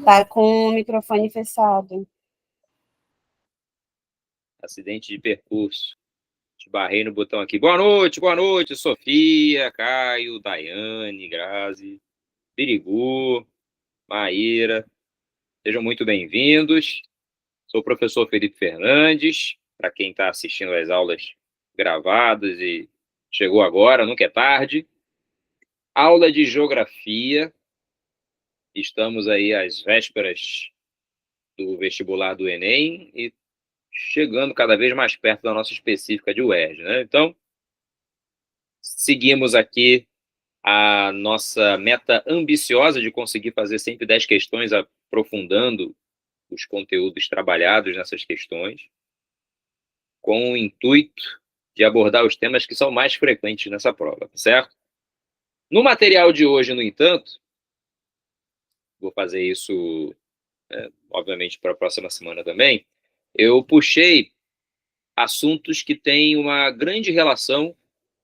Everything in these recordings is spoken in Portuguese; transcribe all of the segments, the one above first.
Tá com o microfone fechado. Acidente de percurso. Esbarrei no botão aqui. Boa noite, Sofia, Caio, Daiane, Grazi, Birigu, Maíra. Sejam muito bem-vindos. Sou o professor Felipe Fernandes. Para quem está assistindo às aulas gravadas e chegou agora, nunca é tarde. Aula de Geografia. Estamos aí às vésperas do vestibular do Enem e chegando cada vez mais perto da nossa específica de UERJ, né? Então, seguimos aqui a nossa meta ambiciosa de conseguir fazer sempre 10 questões, aprofundando os conteúdos trabalhados nessas questões, com o intuito de abordar os temas que são mais frequentes nessa prova, certo? No material de hoje, no entanto, vou fazer isso, obviamente, para a próxima semana também, eu puxei assuntos que têm uma grande relação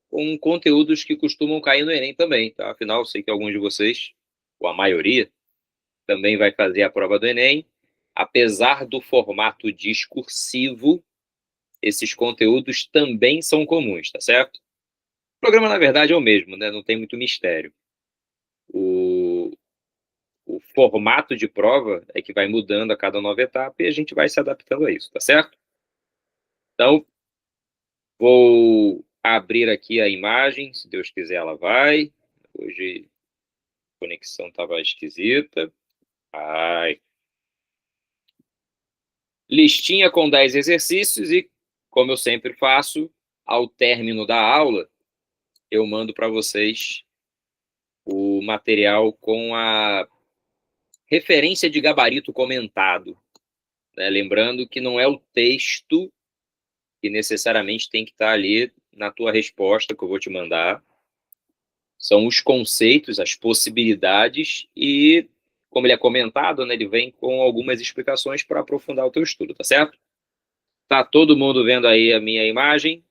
com conteúdos que costumam cair no Enem também, tá? Afinal, eu sei que alguns de vocês, ou a maioria, também vai fazer a prova do Enem. Apesar do formato discursivo, esses conteúdos também são comuns, tá certo? O programa, na verdade, é o mesmo, né? Não tem muito mistério. O formato de prova é que vai mudando a cada nova etapa e a gente vai se adaptando a isso, tá certo? Então, vou abrir aqui a imagem, se Deus quiser ela vai. Hoje a conexão estava esquisita. Ai. Listinha com 10 exercícios e, como eu sempre faço, ao término da aula, eu mando para vocês o material com a referência de gabarito comentado, né? Lembrando que não é o texto que necessariamente tem que estar ali na tua resposta que eu vou te mandar. São os conceitos, as possibilidades e, como ele é comentado, né, ele vem com algumas explicações para aprofundar o teu estudo, tá certo? Tá todo mundo vendo aí a minha imagem?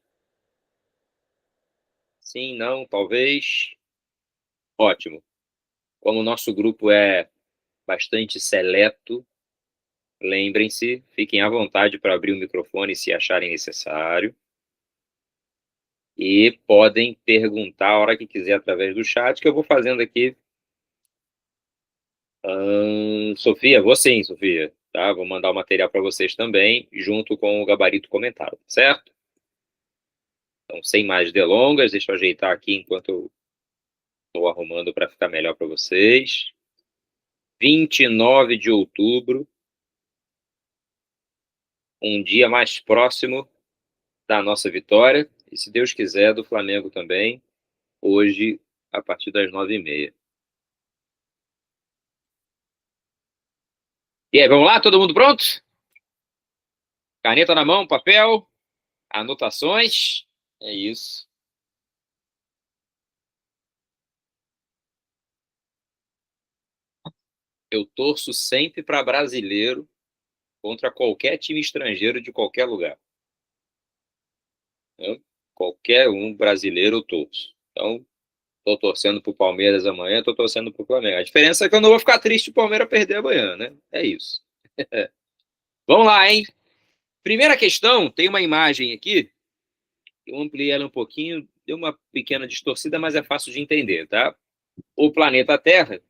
Sim, não, talvez. Ótimo. Como o nosso grupo é bastante seleto, lembrem-se, fiquem à vontade para abrir o microfone se acharem necessário. E podem perguntar a hora que quiser através do chat, que eu vou fazendo aqui. Sofia, vou sim, Sofia. Tá? Vou mandar o material para vocês também, junto com o gabarito comentado, certo? Então, sem mais delongas, deixa eu ajeitar aqui enquanto eu estou arrumando para ficar melhor para vocês. 29 de outubro, um dia mais próximo da nossa vitória, e se Deus quiser, do Flamengo também, hoje, a partir das 9h30. E aí, vamos lá? Todo mundo pronto? Caneta na mão, papel, anotações, é isso. Eu torço sempre para brasileiro contra qualquer time estrangeiro de qualquer lugar. Então, qualquer um brasileiro eu torço. Então, estou torcendo para o Palmeiras amanhã, estou torcendo para o Flamengo. A diferença é que eu não vou ficar triste o Palmeiras perder amanhã, né? É isso. Vamos lá, hein? Primeira questão, tem uma imagem aqui. Eu ampliei ela um pouquinho, deu uma pequena distorcida, mas é fácil de entender, tá? O planeta Terra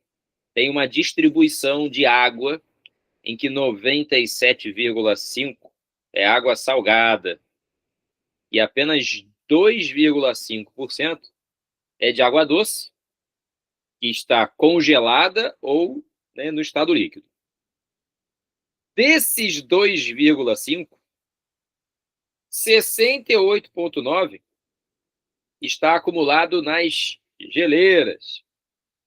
tem uma distribuição de água em que 97,5% é água salgada e apenas 2,5% é de água doce, que está congelada ou, né, no estado líquido. Desses 2,5%, 68,9% está acumulado nas geleiras,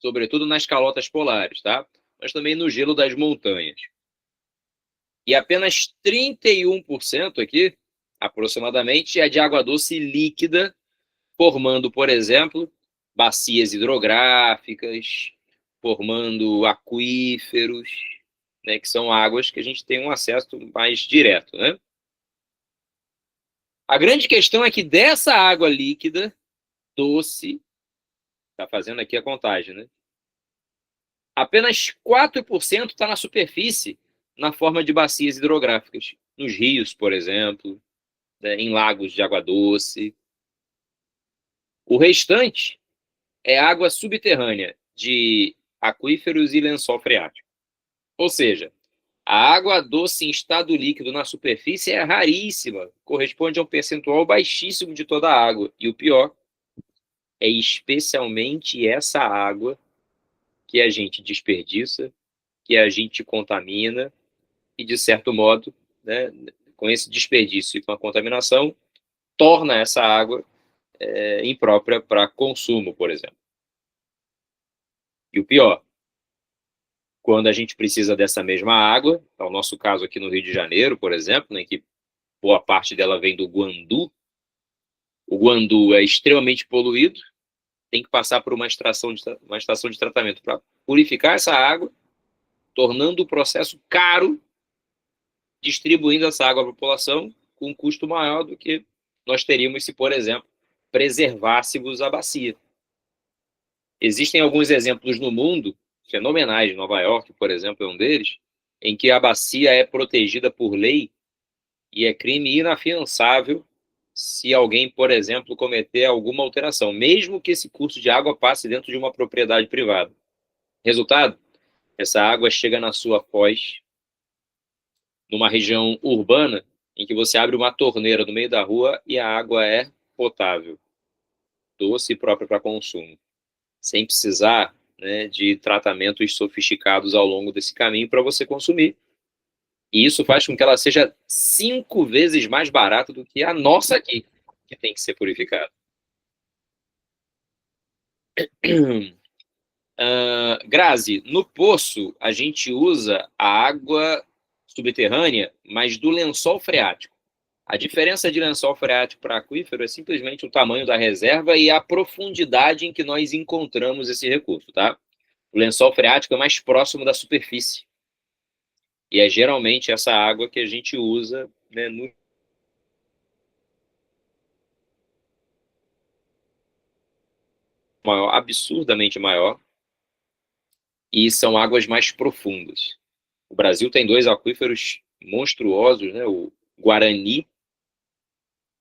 sobretudo nas calotas polares, tá? Mas também no gelo das montanhas. E apenas 31% aqui, aproximadamente, é de água doce líquida, formando, por exemplo, bacias hidrográficas, formando aquíferos, né, que são águas que a gente tem um acesso mais direto, né? A grande questão é que dessa água líquida, doce, está fazendo aqui a contagem, né? apenas 4% está na superfície, na forma de bacias hidrográficas, nos rios, por exemplo, né, em lagos de água doce. O restante é água subterrânea de aquíferos e lençol freático. Ou seja, a água doce em estado líquido na superfície é raríssima, corresponde a um percentual baixíssimo de toda a água. E o pior é especialmente essa água que a gente desperdiça, que a gente contamina e, de certo modo, né, com esse desperdício e com a contaminação, torna essa água imprópria para consumo, por exemplo. E o pior, quando a gente precisa dessa mesma água, é o nosso caso aqui no Rio de Janeiro, por exemplo, né, que boa parte dela vem do Guandu. O Guandu é extremamente poluído, tem que passar por uma estação de tratamento para purificar essa água, tornando o processo caro, distribuindo essa água à população com um custo maior do que nós teríamos se, por exemplo, preservássemos a bacia. Existem alguns exemplos no mundo, fenomenais, Nova York, por exemplo, é um deles, em que a bacia é protegida por lei e é crime inafiançável se alguém, por exemplo, cometer alguma alteração, mesmo que esse curso de água passe dentro de uma propriedade privada. Resultado? Essa água chega na sua foz, numa região urbana, em que você abre uma torneira no meio da rua e a água é potável, doce e própria para consumo, sem precisar, né, de tratamentos sofisticados ao longo desse caminho para você consumir. E isso faz com que ela seja 5 vezes mais barata do que a nossa aqui, que tem que ser purificada. Grazi, no poço a gente usa a água subterrânea, mas do lençol freático. A diferença de lençol freático para aquífero é simplesmente o tamanho da reserva e a profundidade em que nós encontramos esse recurso, tá? O lençol freático é mais próximo da superfície. E é geralmente essa água que a gente usa, né, no maior, absurdamente maior, e são águas mais profundas. O Brasil tem 2 aquíferos monstruosos, né? O Guarani,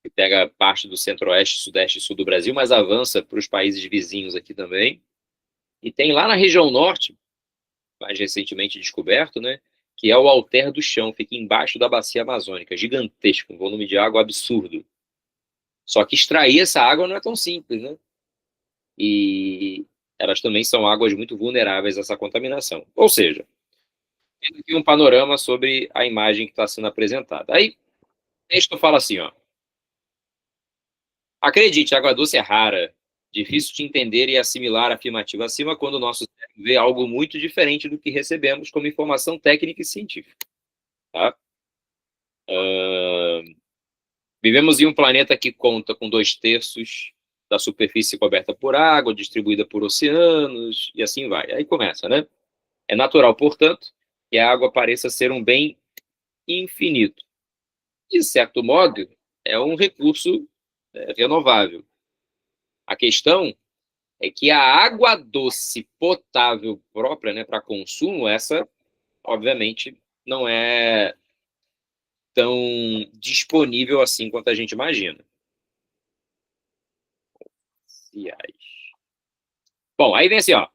que pega parte do centro-oeste, sudeste e sul do Brasil, mas avança para os países vizinhos aqui também. E tem lá na região norte, mais recentemente descoberto, né, que é o Alter do Chão, fica embaixo da bacia amazônica, gigantesco, um volume de água absurdo. Só que extrair essa água não é tão simples, né? E elas também são águas muito vulneráveis a essa contaminação. Ou seja, tem aqui um panorama sobre a imagem que está sendo apresentada. Aí, o texto fala assim, ó: acredite, a água doce é rara, difícil de entender e assimilar a afirmativa acima quando o nosso cérebro vê algo muito diferente do que recebemos como informação técnica e científica. Tá? Vivemos em um planeta que conta com 2/3 da superfície coberta por água, distribuída por oceanos, e assim vai. Aí começa, né? É natural, portanto, que a água pareça ser um bem infinito. De certo modo, é um recurso renovável. A questão é que a água doce potável própria, né, para consumo, essa, obviamente, não é tão disponível assim quanto a gente imagina. Bom, aí vem assim, ó.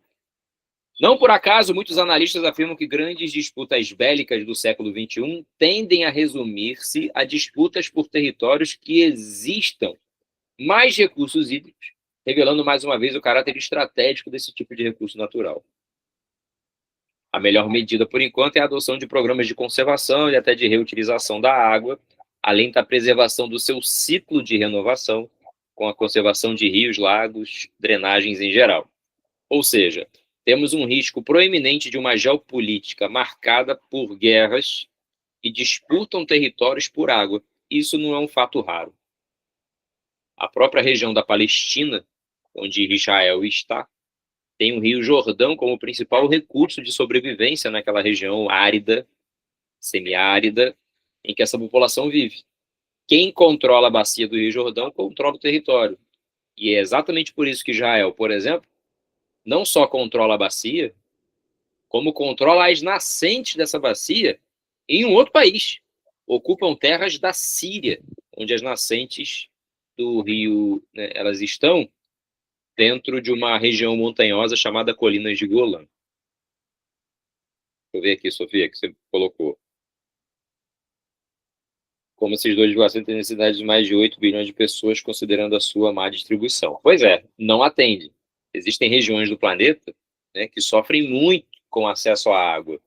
Não por acaso, muitos analistas afirmam que grandes disputas bélicas do século XXI tendem a resumir-se a disputas por territórios que existam mais recursos hídricos, revelando mais uma vez o caráter estratégico desse tipo de recurso natural. A melhor medida, por enquanto, é a adoção de programas de conservação e até de reutilização da água, além da preservação do seu ciclo de renovação, com a conservação de rios, lagos, drenagens em geral. Ou seja, temos um risco proeminente de uma geopolítica marcada por guerras que disputam territórios por água. Isso não é um fato raro. A própria região da Palestina, onde Israel está, tem o Rio Jordão como principal recurso de sobrevivência naquela região árida, semiárida, em que essa população vive. Quem controla a bacia do Rio Jordão controla o território. E é exatamente por isso que Israel, por exemplo, não só controla a bacia, como controla as nascentes dessa bacia em um outro país. Ocupam terras da Síria, onde as nascentes do rio, né, elas estão dentro de uma região montanhosa chamada Colinas de Golã. Deixa eu ver aqui, Sofia, que você colocou. Como esses 2,5 têm necessidade de mais de 8 bilhões de pessoas, considerando a sua má distribuição. Pois é, não atende. Existem regiões do planeta, né, que sofrem muito com acesso à água.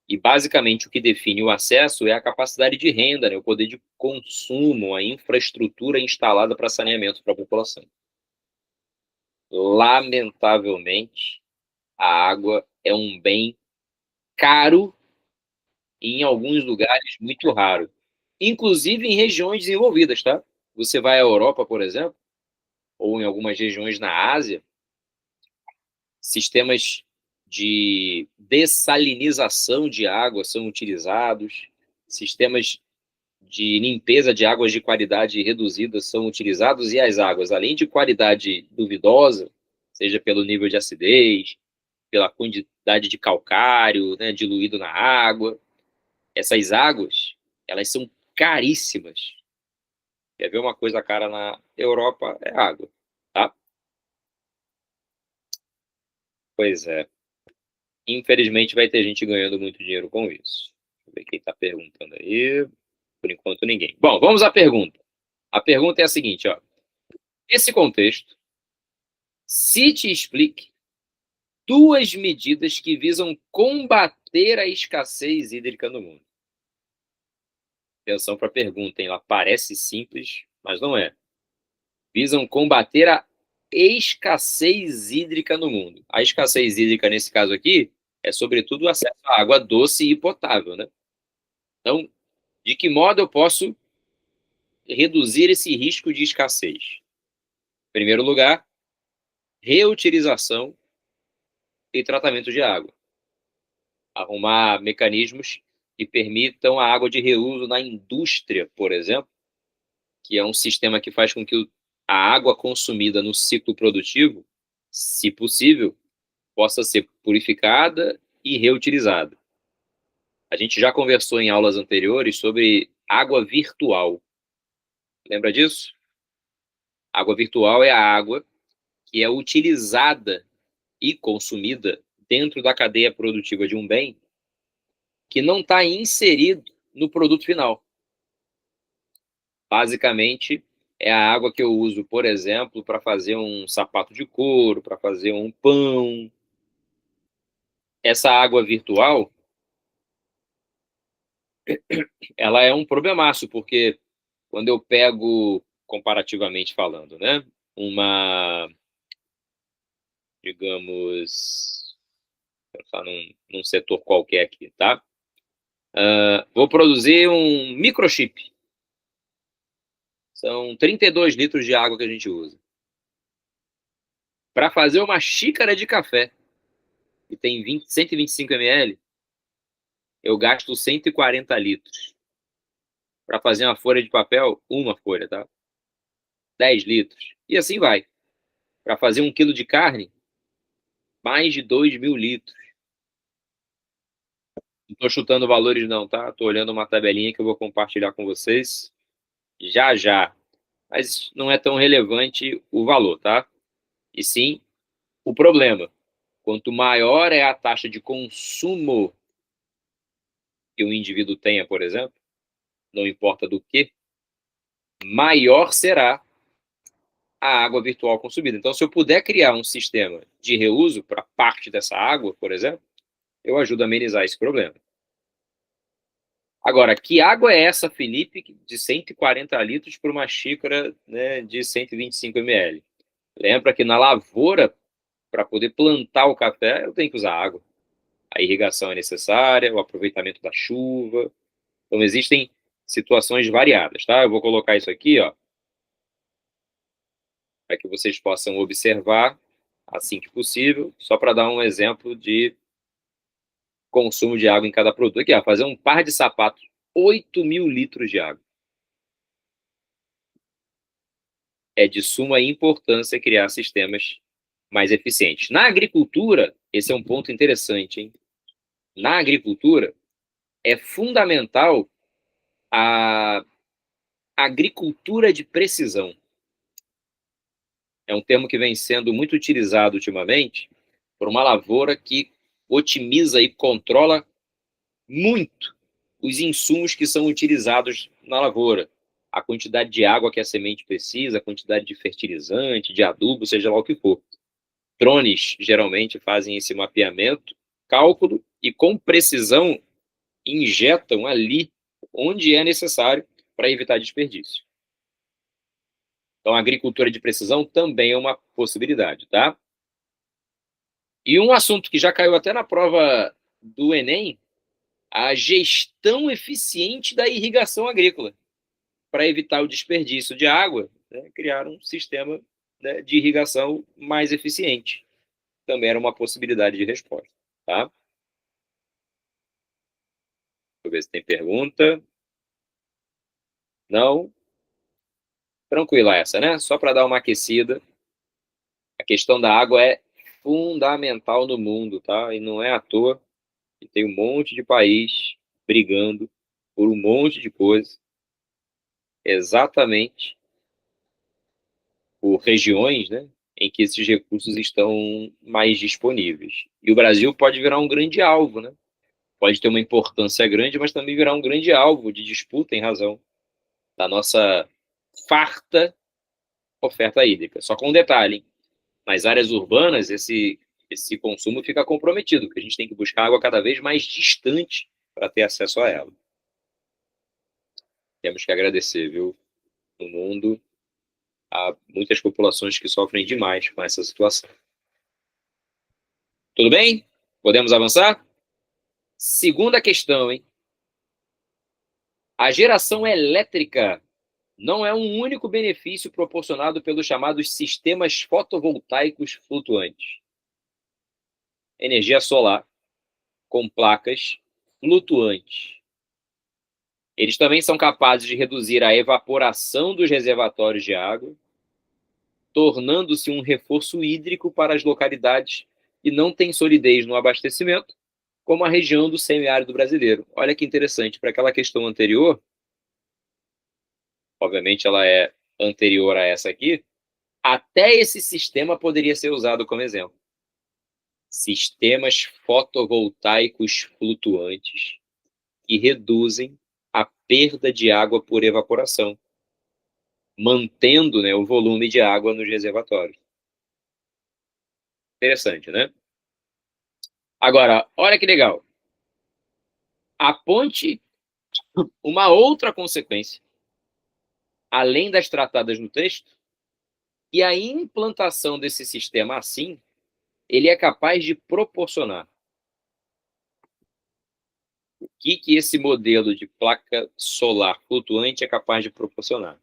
E, basicamente, o que define o acesso é a capacidade de renda, né, o poder de consumo, a infraestrutura instalada para saneamento para a população. Lamentavelmente, a água é um bem caro e, em alguns lugares, muito raro. Inclusive em regiões desenvolvidas, tá? Você vai à Europa, por exemplo, ou em algumas regiões na Ásia, sistemas de dessalinização de água são utilizados, sistemas de limpeza de águas de qualidade reduzida são utilizados, e as águas, além de qualidade duvidosa, seja pelo nível de acidez, pela quantidade de calcário, né, diluído na água, essas águas, elas são caríssimas. Quer ver uma coisa cara na Europa? É água, tá? Pois é. Infelizmente vai ter gente ganhando muito dinheiro com isso. Deixa eu ver quem está perguntando aí. Por enquanto, ninguém. Bom, vamos à pergunta. A pergunta é a seguinte, ó. Nesse contexto, cite e explique 2 medidas que visam combater a escassez hídrica no mundo. Atenção para a pergunta, hein? Ela parece simples, mas não é. Visam combater a escassez hídrica no mundo. A escassez hídrica, nesse caso aqui, é sobretudo o acesso à água doce e potável, né? Então, de que modo eu posso reduzir esse risco de escassez? Em primeiro lugar, reutilização e tratamento de água. Arrumar mecanismos que permitam a água de reuso na indústria, por exemplo, que é um sistema que faz com que a água consumida no ciclo produtivo, se possível, possa ser purificada e reutilizada. A gente já conversou em aulas anteriores sobre água virtual. Lembra disso? Água virtual é a água que é utilizada e consumida dentro da cadeia produtiva de um bem que não está inserido no produto final. Basicamente, é a água que eu uso, por exemplo, para fazer um sapato de couro, para fazer um pão. Essa água virtual, ela é um problemaço, porque quando eu pego, comparativamente falando, né, uma, digamos, pensar num setor qualquer aqui, tá? Vou produzir um microchip. São 32 litros de água que a gente usa. Para fazer uma xícara de café, que tem 125 ml, eu gasto 140 litros. Para fazer uma folha de papel, uma folha, tá? 10 litros. E assim vai. Para fazer 1 quilo de carne, mais de 2.000 litros. Não estou chutando valores não, tá? Estou olhando uma tabelinha que eu vou compartilhar com vocês já já. Mas não é tão relevante o valor, tá? E sim o problema. Quanto maior é a taxa de consumo que o indivíduo tenha, por exemplo, não importa do que, maior será a água virtual consumida. Então, se eu puder criar um sistema de reuso para parte dessa água, por exemplo, eu ajudo a amenizar esse problema. Agora, que água é essa, Felipe, de 140 litros por uma xícara, né, de 125 ml? Lembra que na lavoura, para poder plantar o café, eu tenho que usar água. A irrigação é necessária, o aproveitamento da chuva. Então, existem situações variadas, tá? Eu vou colocar isso aqui, ó, para que vocês possam observar assim que possível, só para dar um exemplo de consumo de água em cada produto. Aqui, ó, fazer um par de sapatos, 8.000 litros de água. É de suma importância criar sistemas mais eficientes. Na agricultura, Esse é um ponto interessante, hein? Na agricultura, é fundamental a agricultura de precisão. É um termo que vem sendo muito utilizado ultimamente por uma lavoura que otimiza e controla muito os insumos que são utilizados na lavoura. A quantidade de água que a semente precisa, a quantidade de fertilizante, de adubo, seja lá o que for. Drones geralmente fazem esse mapeamento, cálculo e com precisão injetam ali onde é necessário para evitar desperdício. Então, a agricultura de precisão também é uma possibilidade, tá? E um assunto que já caiu até na prova do Enem, a gestão eficiente da irrigação agrícola, para evitar o desperdício de água, né, criar um sistema, né, de irrigação mais eficiente. Também era uma possibilidade de resposta, tá? Deixa eu ver se tem pergunta. Não? Tranquila essa, né? Só para dar uma aquecida. A questão da água é fundamental no mundo, tá? E não é à toa que tem um monte de país brigando por um monte de coisa, exatamente por regiões, né, em que esses recursos estão mais disponíveis. E o Brasil pode virar um grande alvo, né? Pode ter uma importância grande, mas também virar um grande alvo de disputa em razão da nossa farta oferta hídrica. Só com um detalhe, hein? Nas áreas urbanas, esse consumo fica comprometido, porque a gente tem que buscar água cada vez mais distante para ter acesso a ela. Temos que agradecer, viu? No mundo, há muitas populações que sofrem demais com essa situação. Tudo bem? Podemos avançar? Segunda questão, hein? A geração elétrica não é um único benefício proporcionado pelos chamados sistemas fotovoltaicos flutuantes. Energia solar com placas flutuantes. Eles também são capazes de reduzir a evaporação dos reservatórios de água, tornando-se um reforço hídrico para as localidades que não têm solidez no abastecimento, como a região do semiárido brasileiro. Olha que interessante, para aquela questão anterior, obviamente ela é anterior a essa aqui, até esse sistema poderia ser usado como exemplo. Sistemas fotovoltaicos flutuantes que reduzem a perda de água por evaporação, mantendo, né, o volume de água nos reservatórios. Interessante, né? Agora, olha que legal. Aponte uma outra consequência, além das tratadas no texto, e a implantação desse sistema assim, ele é capaz de proporcionar. O que esse modelo de placa solar flutuante é capaz de proporcionar?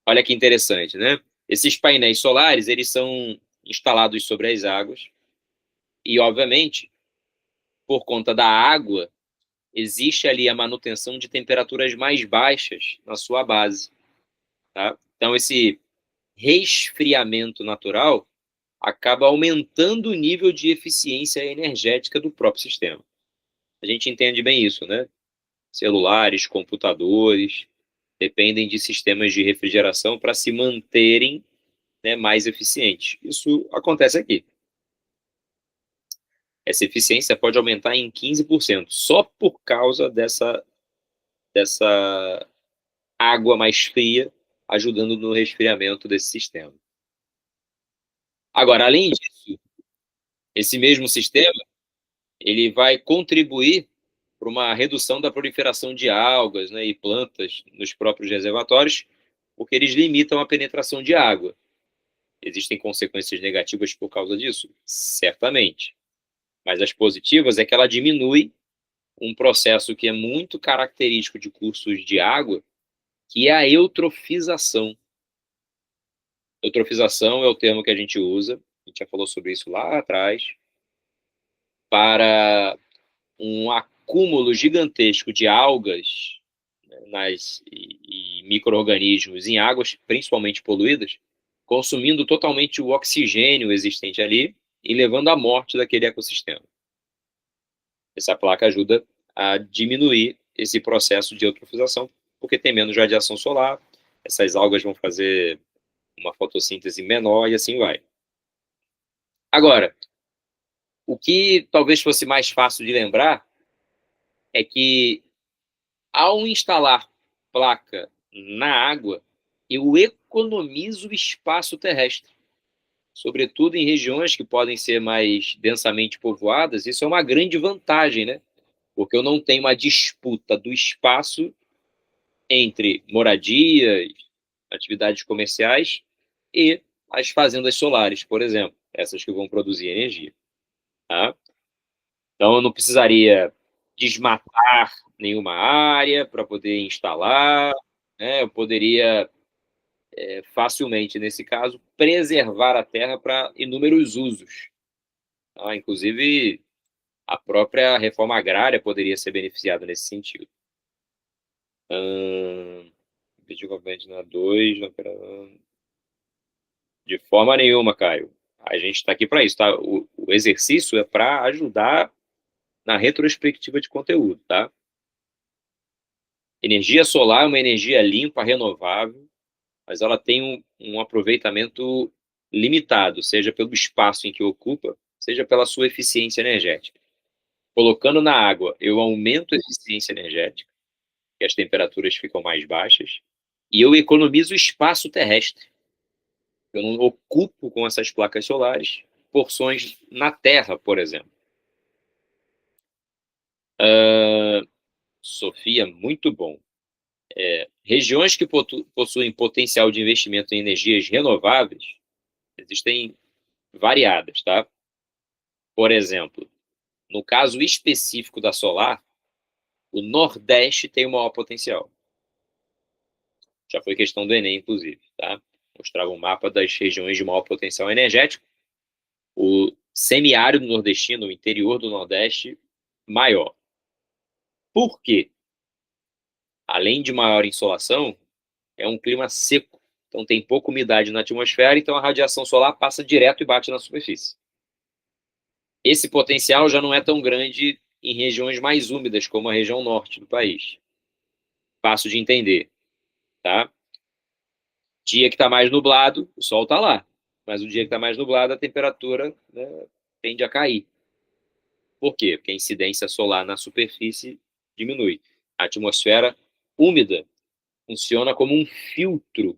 Olha que interessante, né? Esses painéis solares, eles são instalados sobre as águas e, obviamente, por conta da água, existe ali a manutenção de temperaturas mais baixas na sua base, tá? Então, esse resfriamento natural acaba aumentando o nível de eficiência energética do próprio sistema. A gente entende bem isso, né? Celulares, computadores, dependem de sistemas de refrigeração para se manterem, né, mais eficientes. Isso acontece aqui. Essa eficiência pode aumentar em 15%, só por causa dessa água mais fria, ajudando no resfriamento desse sistema. Agora, além disso, esse mesmo sistema, ele vai contribuir para uma redução da proliferação de algas, né, e plantas nos próprios reservatórios, porque eles limitam a penetração de água. Existem consequências negativas por causa disso? Certamente. Mas as positivas é que ela diminui um processo que é muito característico de cursos de água, que é a eutrofização. Eutrofização é o termo que a gente usa, a gente já falou sobre isso lá atrás, para um acúmulo gigantesco de algas, né, e micro-organismos em águas, principalmente poluídas, consumindo totalmente o oxigênio existente ali e levando à morte daquele ecossistema. Essa placa ajuda a diminuir esse processo de eutrofização, porque tem menos radiação solar, essas algas vão fazer uma fotossíntese menor e assim vai. Agora, o que talvez fosse mais fácil de lembrar é que, ao instalar placa na água, eu economizo espaço terrestre, sobretudo em regiões que podem ser mais densamente povoadas. Isso é uma grande vantagem, né? Porque eu não tenho uma disputa do espaço entre moradias, atividades comerciais e as fazendas solares, por exemplo, essas que vão produzir energia. Tá? Então, eu não precisaria desmatar nenhuma área para poder instalar, né? Eu poderia facilmente, nesse caso, preservar a terra para inúmeros usos. Tá? Inclusive, a própria reforma agrária poderia ser beneficiada nesse sentido. Vídeo componente na 2, de forma nenhuma, Caio. A gente está aqui para isso, tá? O exercício é para ajudar na retrospectiva de conteúdo, tá? Energia solar é uma energia limpa, renovável, mas ela tem um aproveitamento limitado, seja pelo espaço em que ocupa, seja pela sua eficiência energética. Colocando na água, eu aumento a eficiência energética, que as temperaturas ficam mais baixas, e eu economizo espaço terrestre. Eu não ocupo com essas placas solares porções na Terra, por exemplo. Sofia, muito bom. Regiões que possuem potencial de investimento em energias renováveis existem variadas, tá? Por exemplo, no caso específico da solar, o Nordeste tem o maior potencial. Já foi questão do Enem, inclusive, tá? Mostrava um mapa das regiões de maior potencial energético. O semiárido nordestino, o interior do Nordeste, maior. Por quê? Além de maior insolação, é um clima seco. Então tem pouca umidade na atmosfera, então a radiação solar passa direto e bate na superfície. Esse potencial já não é tão grande em regiões mais úmidas, como a região norte do país. Fácil de entender, tá? Dia que está mais nublado, o sol está lá. Mas o dia que está mais nublado, a temperatura, né, tende a cair. Por quê? Porque a incidência solar na superfície diminui. A atmosfera úmida funciona como um filtro,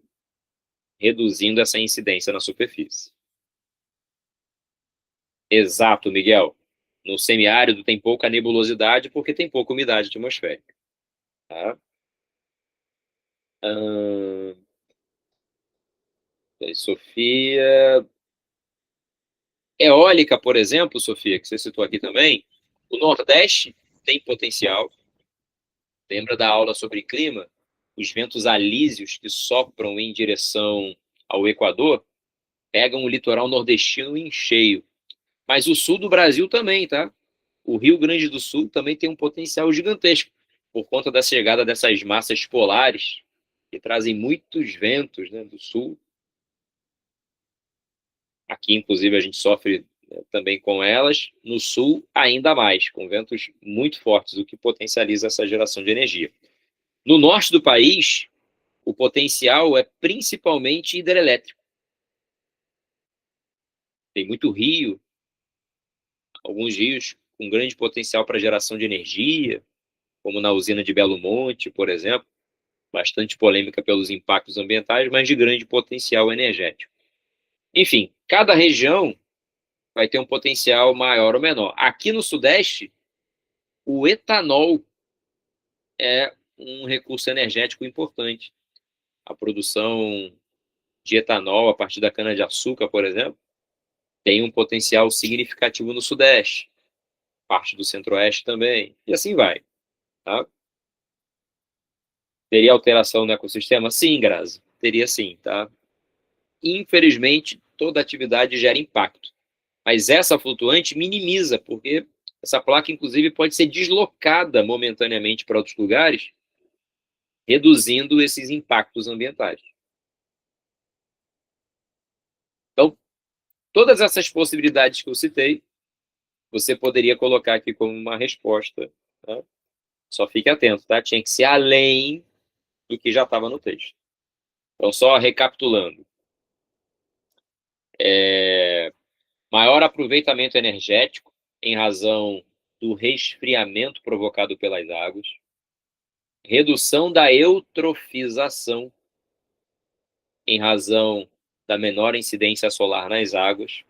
reduzindo essa incidência na superfície. Exato, Miguel. No semiárido tem pouca nebulosidade porque tem pouca umidade atmosférica. Tá? Sofia. Eólica, por exemplo, Sofia, que você citou aqui também, o Nordeste tem potencial. Lembra da aula sobre clima? Os ventos alísios que sopram em direção ao Equador pegam o litoral nordestino em cheio. Mas o sul do Brasil também, tá? O Rio Grande do Sul também tem um potencial gigantesco, por conta da chegada dessas massas polares, que trazem muitos ventos, né, do sul. Aqui, inclusive, a gente sofre, né, também com elas. No sul, ainda mais, com ventos muito fortes, o que potencializa essa geração de energia. No norte do país, o potencial é principalmente hidrelétrico. Tem muito rio, alguns rios com grande potencial para geração de energia, como na usina de Belo Monte, por exemplo, bastante polêmica pelos impactos ambientais, mas de grande potencial energético. Enfim, cada região vai ter um potencial maior ou menor. Aqui no Sudeste, o etanol é um recurso energético importante. A produção de etanol a partir da cana-de-açúcar, por exemplo, tem um potencial significativo no Sudeste, parte do Centro-Oeste também, e assim vai. Tá? Teria alteração no ecossistema? Sim, Grazi, teria sim. Tá? Infelizmente, toda atividade gera impacto. Mas essa flutuante minimiza, porque essa placa, inclusive, pode ser deslocada momentaneamente para outros lugares, reduzindo esses impactos ambientais. todas essas possibilidades que eu citei, você poderia colocar aqui como uma resposta, tá? Só fique atento, tá? Tinha que ser além do que já estava no texto. Então, só recapitulando. Maior aproveitamento energético em razão do resfriamento provocado pelas águas. Redução da eutrofização em razão da menor incidência solar nas águas.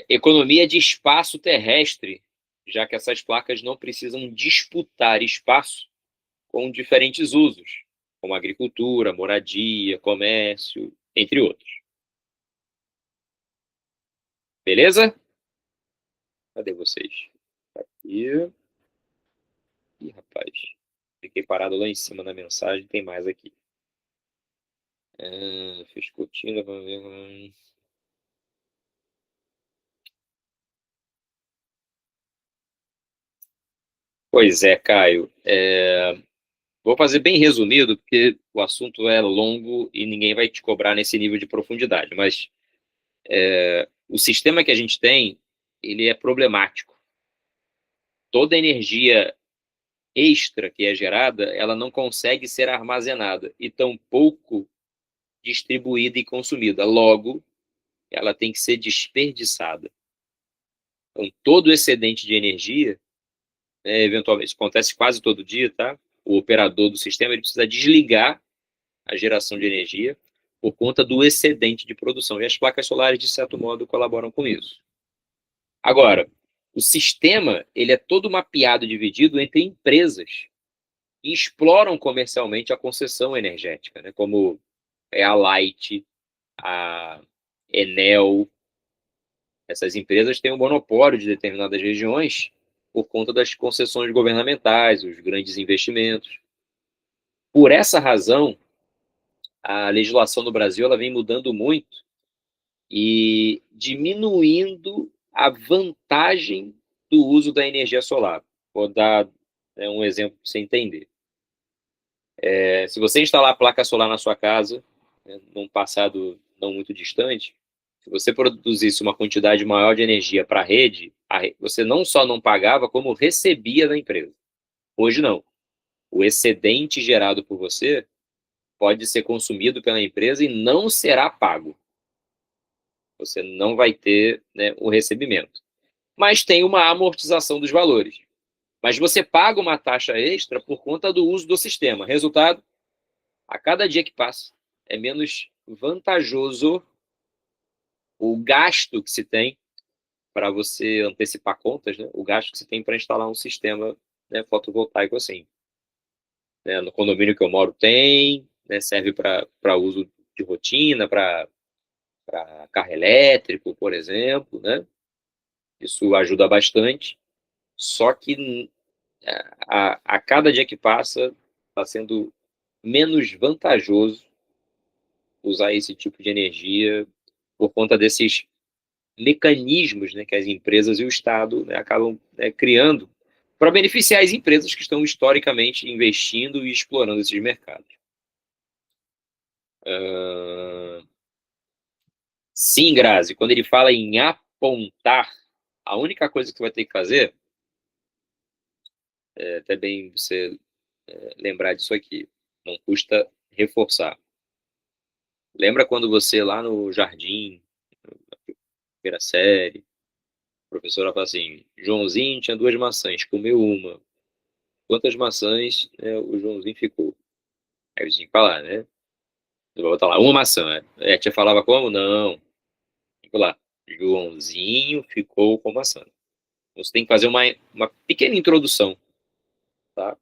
Economia de espaço terrestre, já que essas placas não precisam disputar espaço com diferentes usos, como agricultura, moradia, comércio, entre outros. Beleza? Cadê vocês? Aqui. Ih, rapaz. Fiquei parado lá em cima na mensagem, tem mais aqui. Fiz curtindo, vamos ver. Pois é, Caio. Vou fazer bem resumido, porque o assunto é longo e ninguém vai te cobrar nesse nível de profundidade. Mas o sistema que a gente tem, ele é problemático. Toda energia extra que é gerada, ela não consegue ser armazenada e tampouco distribuída e consumida. Logo, ela tem que ser desperdiçada. Então, todo excedente de energia, eventualmente, isso acontece quase todo dia, tá? O operador do sistema ele precisa desligar a geração de energia por conta do excedente de produção. E as placas solares, de certo modo, colaboram com isso. Agora, o sistema ele é todo mapeado e dividido entre empresas que exploram comercialmente a concessão energética, né? Como a Light, a Enel. Essas empresas têm um monopólio de determinadas regiões por conta das concessões governamentais, os grandes investimentos. Por essa razão, a legislação no Brasil ela vem mudando muito e diminuindo a vantagem do uso da energia solar. Vou dar um exemplo para você entender. Se você instalar a placa solar na sua casa, num passado não muito distante, se você produzisse uma quantidade maior de energia para a rede, você não só não pagava, como recebia da empresa. Hoje não. O excedente gerado por você pode ser consumido pela empresa e não será pago. Você não vai ter, né, o recebimento. Mas tem uma amortização dos valores. Mas você paga uma taxa extra por conta do uso do sistema. Resultado, a cada dia que passa, é menos vantajoso o gasto que se tem para você antecipar contas, né? O gasto que se tem para instalar um sistema, né, fotovoltaico assim. No condomínio que eu moro tem, né, serve para uso de rotina, para carro elétrico, por exemplo, né? Isso ajuda bastante. Só que a cada dia que passa está sendo menos vantajoso usar esse tipo de energia por conta desses mecanismos, né, que as empresas e o Estado, né, acabam, né, criando para beneficiar as empresas que estão historicamente investindo e explorando esses mercados. Sim, Grazi, quando ele fala em apontar, a única coisa que você vai ter que fazer, até bem você lembrar disso aqui, não custa reforçar. Lembra quando você lá no jardim, na primeira série, a professora fala assim, Joãozinho tinha 2 maçãs, comeu uma. Quantas maçãs, né, o Joãozinho ficou? Aí você tinha que falar, né? Eu vou botar lá, uma maçã. A tia falava como? Não. Fico lá, Joãozinho ficou com maçã. Você tem que fazer uma pequena introdução, tá?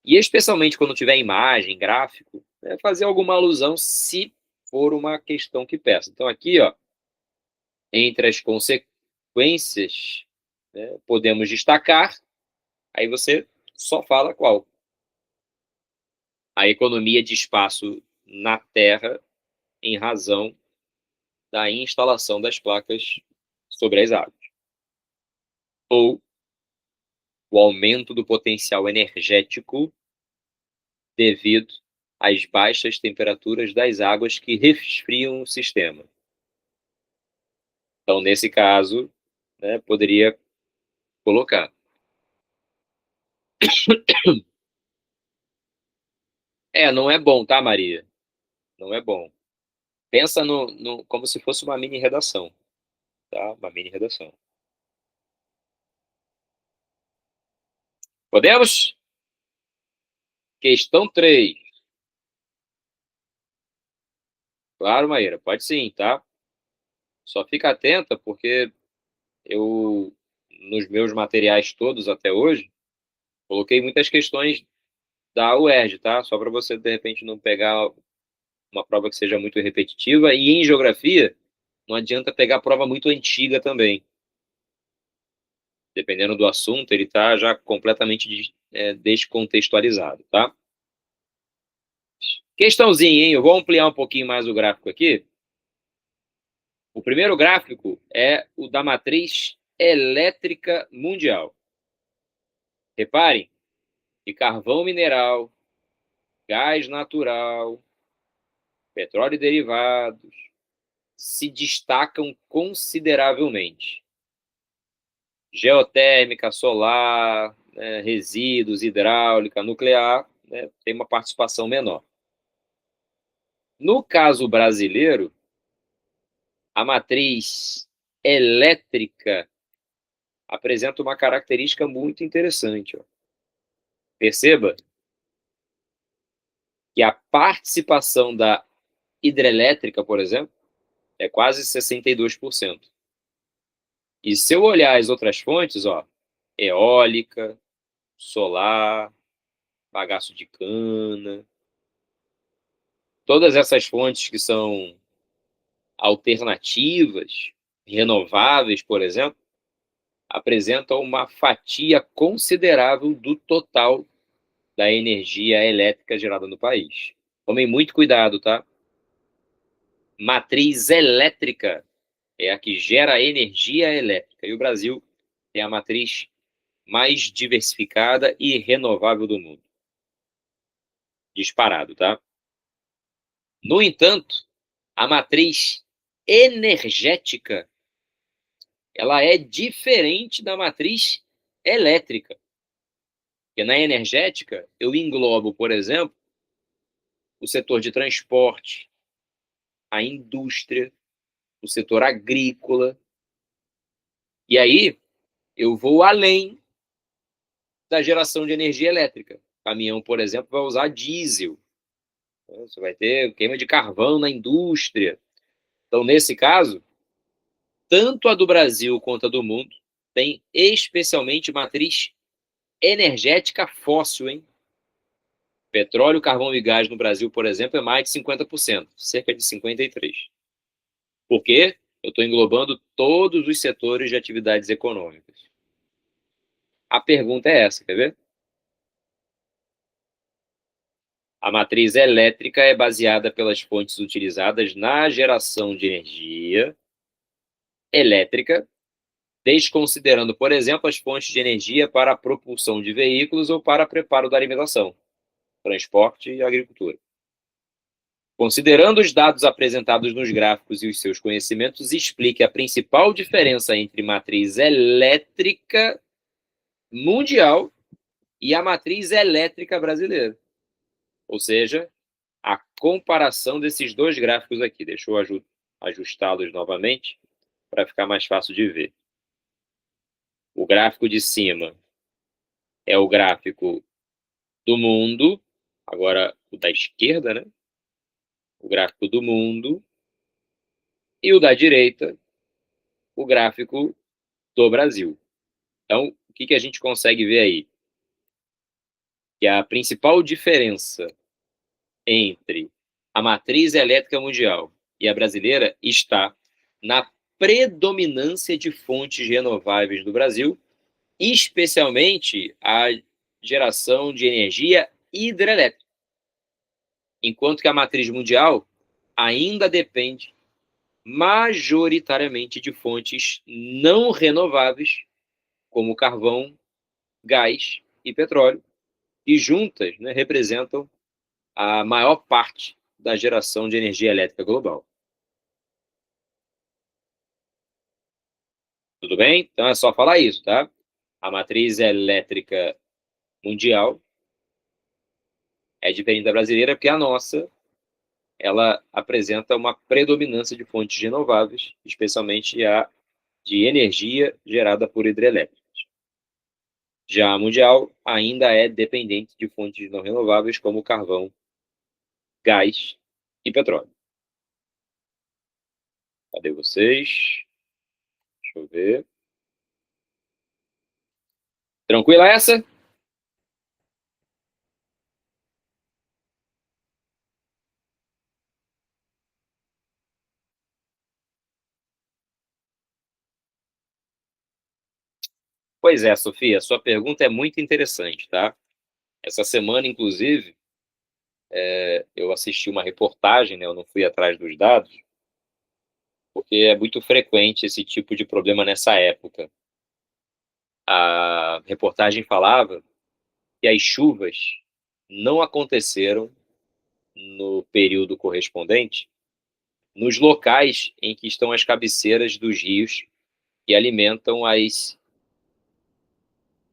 E especialmente quando tiver imagem, gráfico, né, fazer alguma alusão se for uma questão que peça. Então aqui, ó, entre as consequências, né, podemos destacar, aí você só fala qual. A economia de espaço na Terra em razão da instalação das placas sobre as águas. Ou o aumento do potencial energético devido às baixas temperaturas das águas que resfriam o sistema. Então, nesse caso, né, poderia colocar. Não é bom, tá, Maria? Não é bom. Pensa como se fosse uma mini redação, tá? Uma mini redação. Podemos? Questão 3. Claro, Maíra, pode sim, tá? Só fica atenta, porque eu, nos meus materiais todos até hoje, coloquei muitas questões da UERJ, tá? Só para você, de repente, não pegar uma prova que seja muito repetitiva. E em geografia, não adianta pegar prova muito antiga também. Dependendo do assunto, ele está já completamente descontextualizado, tá? Questãozinha, hein? Eu vou ampliar um pouquinho mais o gráfico aqui. O primeiro gráfico é o da matriz elétrica mundial. Reparem que carvão mineral, gás natural, petróleo e derivados se destacam consideravelmente. Geotérmica, solar, né, resíduos, hidráulica, nuclear, né, tem uma participação menor. No caso brasileiro, a matriz elétrica apresenta uma característica muito interessante. Ó. Perceba que a participação da hidrelétrica, por exemplo, é quase 62%. E se eu olhar as outras fontes, ó, eólica, solar, bagaço de cana, todas essas fontes que são alternativas, renováveis, por exemplo, apresentam uma fatia considerável do total da energia elétrica gerada no país. Tomem muito cuidado, tá? Matriz elétrica é a que gera energia elétrica. E o Brasil tem a matriz mais diversificada e renovável do mundo. Disparado, tá? No entanto, a matriz energética, ela é diferente da matriz elétrica. Porque na energética, eu englobo, por exemplo, o setor de transporte, a indústria, o setor agrícola. E aí, eu vou além da geração de energia elétrica. O caminhão, por exemplo, vai usar diesel. Você vai ter queima de carvão na indústria. Então, nesse caso, tanto a do Brasil quanto a do mundo tem especialmente matriz energética fóssil, hein? Petróleo, carvão e gás no Brasil, por exemplo, é mais de 50%, cerca de 53%. Por quê? Eu estou englobando todos os setores de atividades econômicas. A pergunta é essa, quer ver? A matriz elétrica é baseada pelas fontes utilizadas na geração de energia elétrica, desconsiderando, por exemplo, as fontes de energia para a propulsão de veículos ou para preparo da alimentação, transporte e agricultura. Considerando os dados apresentados nos gráficos e os seus conhecimentos, explique a principal diferença entre matriz elétrica mundial e a matriz elétrica brasileira. Ou seja, a comparação desses dois gráficos aqui. Deixa eu ajustá-los novamente para ficar mais fácil de ver. O gráfico de cima é o gráfico do mundo, agora o da esquerda, né? O gráfico do mundo, e o da direita, o gráfico do Brasil. Então, o que a gente consegue ver aí? Que a principal diferença entre a matriz elétrica mundial e a brasileira está na predominância de fontes renováveis do Brasil, especialmente a geração de energia hidrelétrica, enquanto que a matriz mundial ainda depende majoritariamente de fontes não renováveis, como carvão, gás e petróleo, e juntas, né, representam a maior parte da geração de energia elétrica global. Tudo bem? Então é só falar isso, tá? A matriz elétrica mundial é diferente da brasileira porque a nossa, ela apresenta uma predominância de fontes renováveis, especialmente a de energia gerada por hidrelétricas. Já a mundial ainda é dependente de fontes não renováveis como carvão, gás e petróleo. Cadê vocês? Deixa eu ver. Tranquila essa? Pois é, Sofia, sua pergunta é muito interessante, tá? Essa semana, inclusive, eu assisti uma reportagem, né? Eu não fui atrás dos dados, porque é muito frequente esse tipo de problema nessa época. A reportagem falava que as chuvas não aconteceram no período correspondente nos locais em que estão as cabeceiras dos rios que alimentam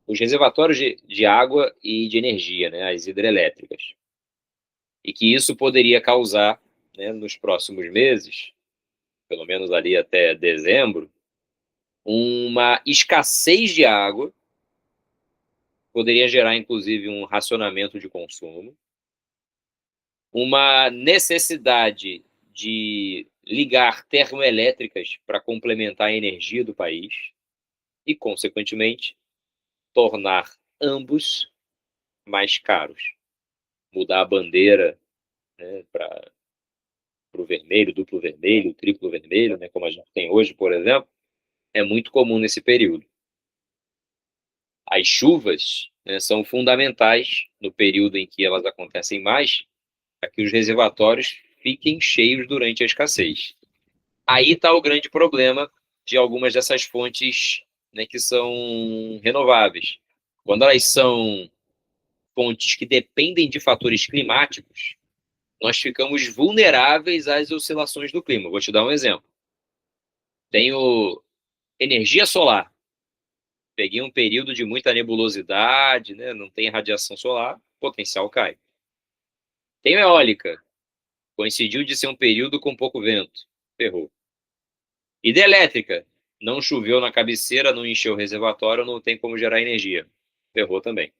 os reservatórios de água e de energia, né, as hidrelétricas. E que isso poderia causar, né, nos próximos meses, pelo menos ali até dezembro, uma escassez de água, poderia gerar inclusive um racionamento de consumo, uma necessidade de ligar termoelétricas para complementar a energia do país e, consequentemente, tornar ambos mais caros. Mudar a bandeira, né, para o vermelho, duplo vermelho, triplo vermelho, né, como a gente tem hoje, por exemplo, é muito comum nesse período. As chuvas, né, são fundamentais no período em que elas acontecem mais, para que os reservatórios fiquem cheios durante a escassez. Aí está o grande problema de algumas dessas fontes, né, que são renováveis. Quando elas são fontes que dependem de fatores climáticos, nós ficamos vulneráveis às oscilações do clima. Vou te dar um exemplo. Tenho energia solar. Peguei um período de muita nebulosidade, né, não tem radiação solar, potencial cai. Tenho eólica. Coincidiu de ser um período com pouco vento. Ferrou. Hidrelétrica. Não choveu na cabeceira, não encheu o reservatório, não tem como gerar energia. Ferrou também.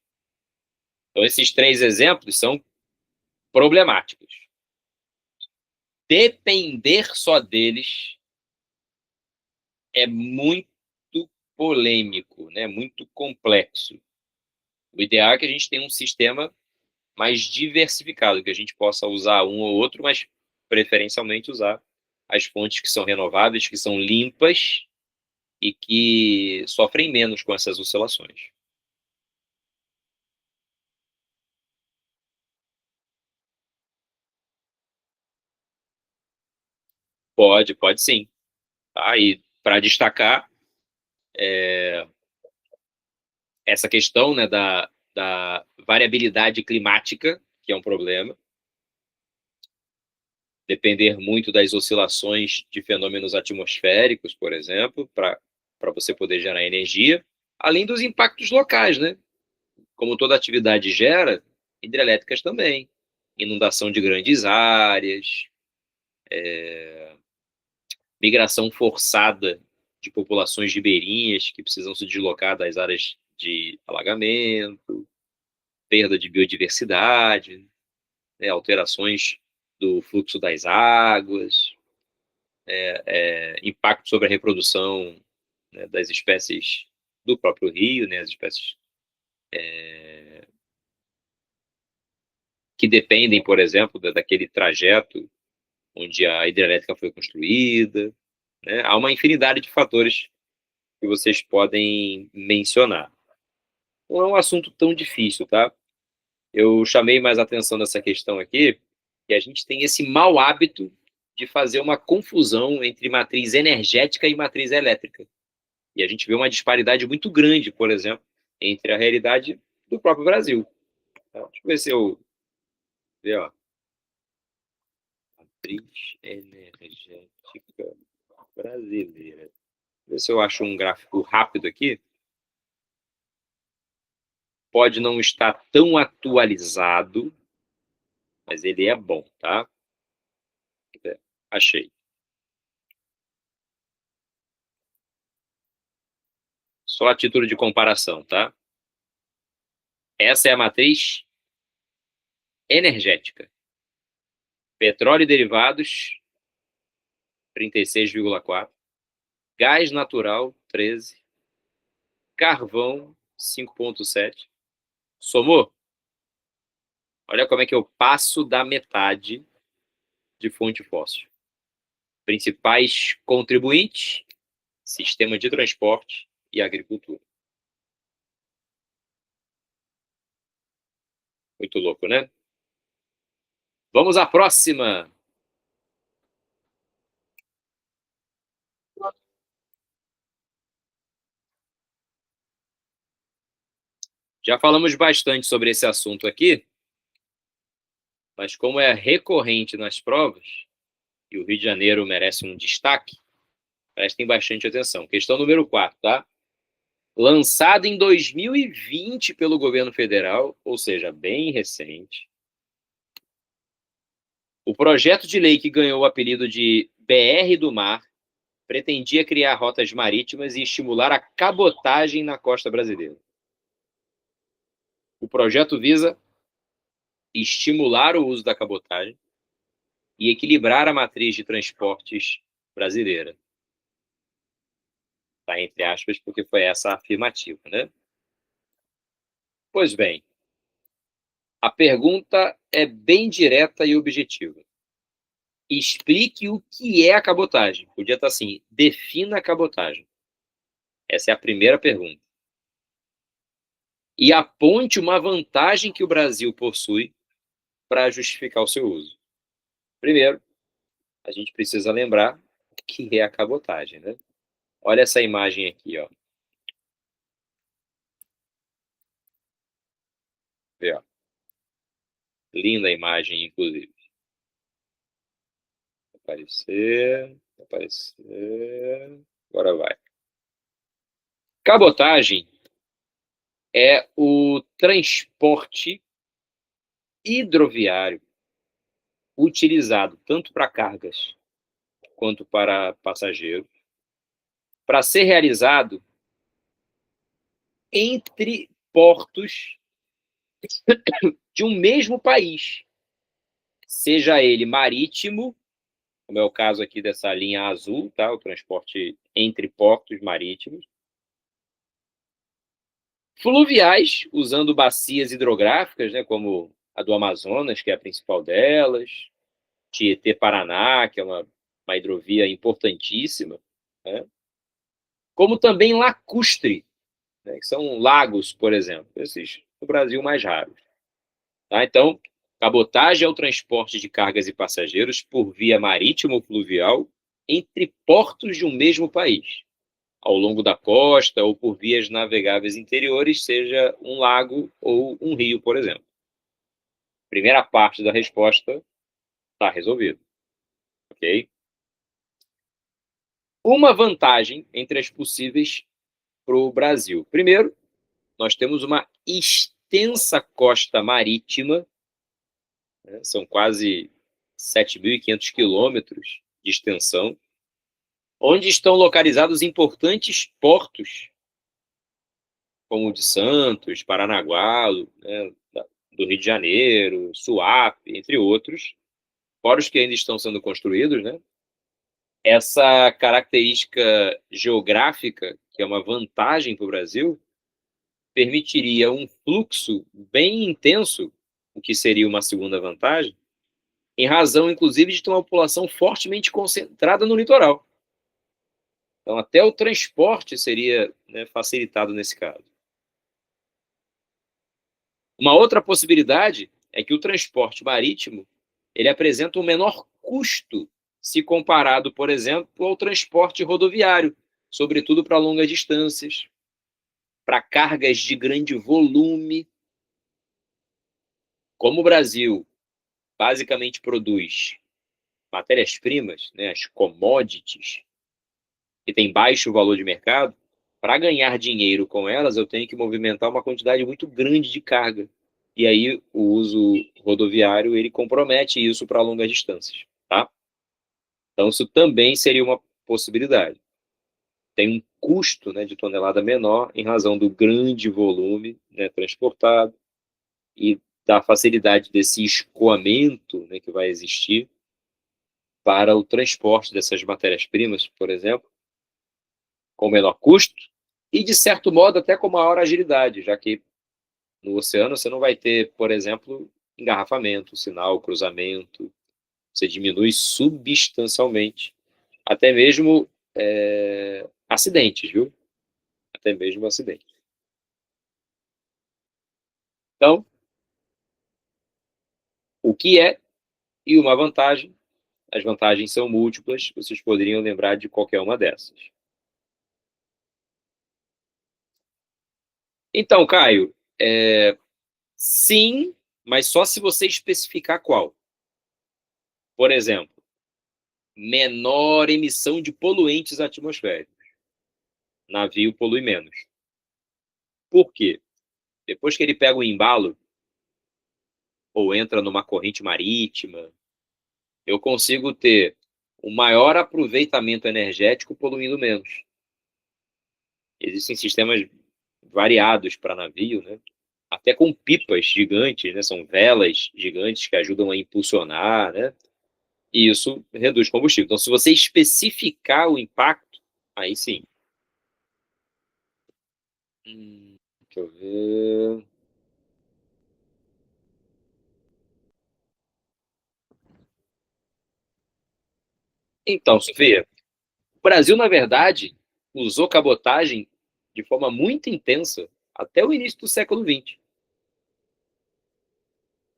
Então, esses três exemplos são problemáticos. Depender só deles é muito polêmico, né? Muito complexo. O ideal é que a gente tenha um sistema mais diversificado, que a gente possa usar um ou outro, mas preferencialmente usar as fontes que são renováveis, que são limpas e que sofrem menos com essas oscilações. Pode sim. Tá? E para destacar essa questão, né, da variabilidade climática, que é um problema, depender muito das oscilações de fenômenos atmosféricos, por exemplo, para você poder gerar energia, além dos impactos locais, né? Como toda atividade gera, hidrelétricas também. Inundação de grandes áreas, migração forçada de populações ribeirinhas que precisam se deslocar das áreas de alagamento, perda de biodiversidade, né, alterações do fluxo das águas, impacto sobre a reprodução, né, das espécies do próprio rio, né, as espécies que dependem, por exemplo, daquele trajeto onde a hidrelétrica foi construída. Né? Há uma infinidade de fatores que vocês podem mencionar. Não é um assunto tão difícil, tá? Eu chamei mais atenção nessa questão aqui, que a gente tem esse mau hábito de fazer uma confusão entre matriz energética e matriz elétrica. E a gente vê uma disparidade muito grande, por exemplo, entre a realidade do próprio Brasil. Tá? Deixa eu ver se eu ver, ó. Matriz energética brasileira. Vê se eu acho um gráfico rápido aqui. Pode não estar tão atualizado, mas ele é bom, tá? Achei. Só a título de comparação, tá? Essa é a matriz energética. Petróleo e derivados, 36,4. Gás natural, 13. Carvão, 5,7. Somou? Olha como é que eu passo da metade de fonte fóssil. Principais contribuintes, sistema de transporte e agricultura. Muito louco, né? Vamos à próxima. Já falamos bastante sobre esse assunto aqui, mas como é recorrente nas provas, e o Rio de Janeiro merece um destaque, prestem bastante atenção. Questão número 4, tá? Lançado em 2020 pelo governo federal, ou seja, bem recente, o projeto de lei que ganhou o apelido de BR do Mar pretendia criar rotas marítimas e estimular a cabotagem na costa brasileira. O projeto visa estimular o uso da cabotagem e equilibrar a matriz de transportes brasileira. Tá entre aspas, porque foi essa a afirmativa, né? Pois bem, a pergunta é bem direta e objetiva. Explique o que é a cabotagem. Podia estar assim, defina a cabotagem. Essa é a primeira pergunta. E aponte uma vantagem que o Brasil possui para justificar o seu uso. Primeiro, a gente precisa lembrar o que é a cabotagem, né? Olha essa imagem aqui, ó. Vê, ó. Linda a imagem, inclusive. Aparecer, aparecer. Agora vai. Cabotagem é o transporte hidroviário utilizado tanto para cargas quanto para passageiros, para ser realizado entre portos de um mesmo país, seja ele marítimo, como é o caso aqui dessa linha azul, tá? O transporte entre portos marítimos, fluviais, usando bacias hidrográficas, né, como a do Amazonas, que é a principal delas, Tietê-Paraná, que é uma hidrovia importantíssima, né? Como também lacustre, né, que são lagos, por exemplo, esses no Brasil mais raros. Tá? Então, cabotagem é o transporte de cargas e passageiros por via marítima ou fluvial entre portos de um mesmo país, ao longo da costa ou por vias navegáveis interiores, seja um lago ou um rio, por exemplo. Primeira parte da resposta está resolvida, ok? Uma vantagem entre as possíveis para o Brasil. Primeiro, nós temos uma extensa costa marítima, né? São quase 7.500 quilômetros de extensão, onde estão localizados importantes portos, como o de Santos, Paranaguá, né, do Rio de Janeiro, Suape, entre outros, fora os que ainda estão sendo construídos, né? Essa característica geográfica, que é uma vantagem para o Brasil, permitiria um fluxo bem intenso, o que seria uma segunda vantagem, em razão, inclusive, de ter uma população fortemente concentrada no litoral. Então, até o transporte seria, né, facilitado nesse caso. Uma outra possibilidade é que o transporte marítimo ele apresenta um menor custo se comparado, por exemplo, ao transporte rodoviário, sobretudo para longas distâncias, para cargas de grande volume. Como o Brasil basicamente produz matérias-primas, né, as commodities, que tem baixo valor de mercado, para ganhar dinheiro com elas, eu tenho que movimentar uma quantidade muito grande de carga. E aí o uso rodoviário, ele compromete isso para longas distâncias, tá? Então isso também seria uma possibilidade. Tem um custo, né, de tonelada menor em razão do grande volume, né, transportado e da facilidade desse escoamento, né, que vai existir para o transporte dessas matérias-primas, por exemplo, com menor custo e, de certo modo, até com maior agilidade, já que no oceano você não vai ter, por exemplo, engarrafamento, sinal, cruzamento, você diminui substancialmente, até mesmo acidentes, viu? Até mesmo acidentes. Então, o que é e uma vantagem? As vantagens são múltiplas, vocês poderiam lembrar de qualquer uma dessas. Então, Caio, sim, mas só se você especificar qual. Por exemplo, menor emissão de poluentes atmosféricos. Navio polui menos. Por quê? Depois que ele pega o embalo, ou entra numa corrente marítima, eu consigo ter um maior aproveitamento energético poluindo menos. Existem sistemas variados para navio, né? Até com pipas gigantes, né? São velas gigantes que ajudam a impulsionar, né? E isso reduz combustível. Então, se você especificar o impacto, aí sim. Deixa eu ver. Então, Sofia, o Brasil, na verdade, usou cabotagem de forma muito intensa até o início do século XX.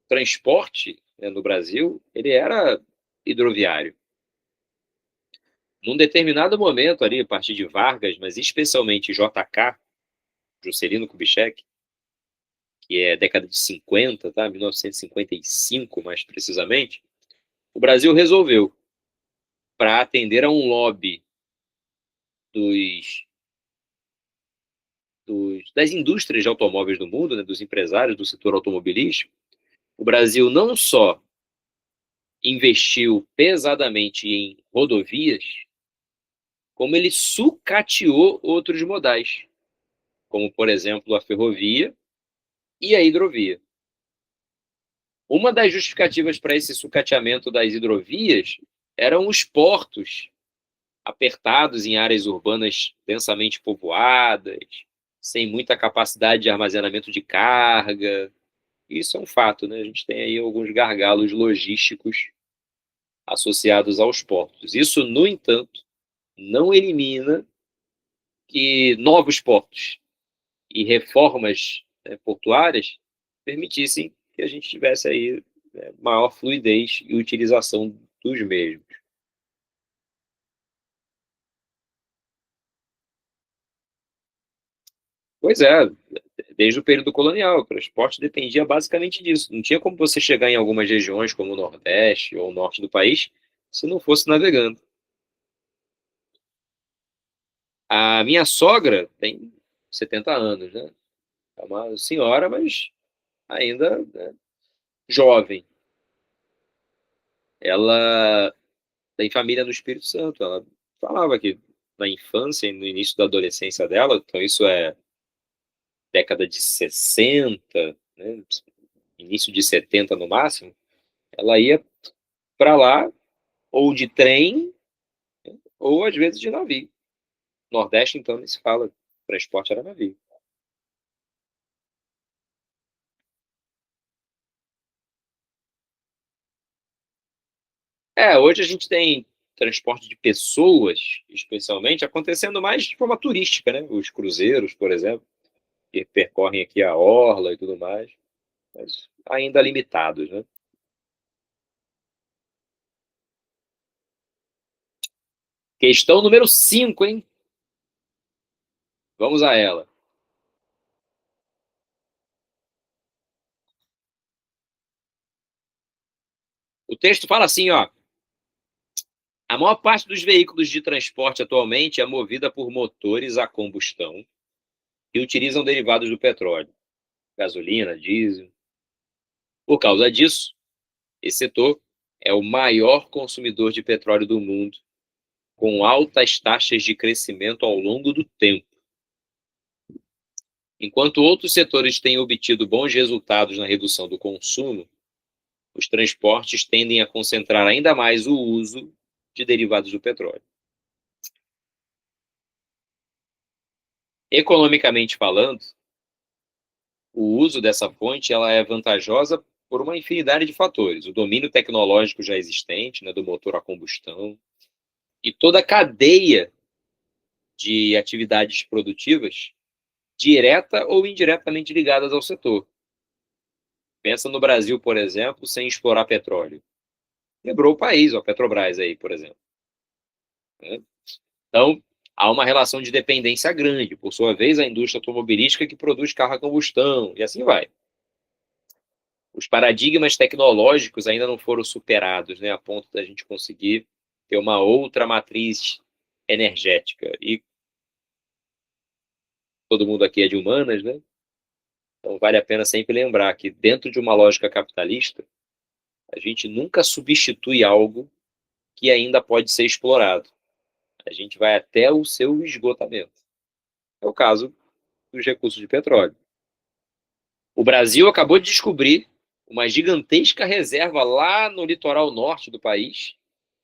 O transporte, né, no Brasil, ele era hidroviário. Num determinado momento ali, a partir de Vargas, mas especialmente JK, Juscelino Kubitschek, que é década de 50, tá? 1955, mais precisamente, o Brasil resolveu, para atender a um lobby dos, das indústrias de automóveis do mundo, né, dos empresários do setor automobilístico, o Brasil não só investiu pesadamente em rodovias, como ele sucateou outros modais, como, por exemplo, a ferrovia e a hidrovia. Uma das justificativas para esse sucateamento das hidrovias eram os portos apertados em áreas urbanas densamente povoadas, sem muita capacidade de armazenamento de carga. Isso é um fato, né? A gente tem aí alguns gargalos logísticos associados aos portos. Isso, no entanto, não elimina que novos portos e reformas, né, portuárias permitissem que a gente tivesse aí, né, maior fluidez e utilização dos mesmos. Pois é, desde o período colonial, o transporte dependia basicamente disso. Não tinha como você chegar em algumas regiões, como o Nordeste ou o Norte do país, se não fosse navegando. A minha sogra tem 70 anos, né? É uma senhora, mas ainda, né, jovem. Ela tem família no Espírito Santo. Ela falava que na infância e no início da adolescência dela, então isso é década de 60, né, início de 70 no máximo, ela ia para lá ou de trem ou às vezes de navio. Nordeste, então, nem se fala, transporte era navio. Hoje a gente tem transporte de pessoas, especialmente, acontecendo mais de forma turística, né? Os cruzeiros, por exemplo, que percorrem aqui a orla e tudo mais, mas ainda limitados, né? Questão número 5, hein? Vamos a ela. O texto fala assim, ó: A maior parte dos veículos de transporte atualmente é movida por motores a combustão que utilizam derivados do petróleo, gasolina, diesel. Por causa disso, esse setor é o maior consumidor de petróleo do mundo, com altas taxas de crescimento ao longo do tempo. Enquanto outros setores têm obtido bons resultados na redução do consumo, os transportes tendem a concentrar ainda mais o uso de derivados do petróleo. Economicamente falando, o uso dessa fonte ela é vantajosa por uma infinidade de fatores. O domínio tecnológico já existente, né, do motor a combustão, e toda a cadeia de atividades produtivas, direta ou indiretamente ligadas ao setor. Pensa no Brasil, por exemplo, sem explorar petróleo. Quebrou o país, ó, a Petrobras aí, por exemplo. Então, há uma relação de dependência grande. Por sua vez, a indústria automobilística que produz carro a combustão, e assim vai. Os paradigmas tecnológicos ainda não foram superados, né, a ponto da gente conseguir ter uma outra matriz energética. E todo mundo aqui é de humanas, né? Então vale a pena sempre lembrar que dentro de uma lógica capitalista, a gente nunca substitui algo que ainda pode ser explorado. A gente vai até o seu esgotamento. É o caso dos recursos de petróleo. O Brasil acabou de descobrir uma gigantesca reserva lá no litoral norte do país,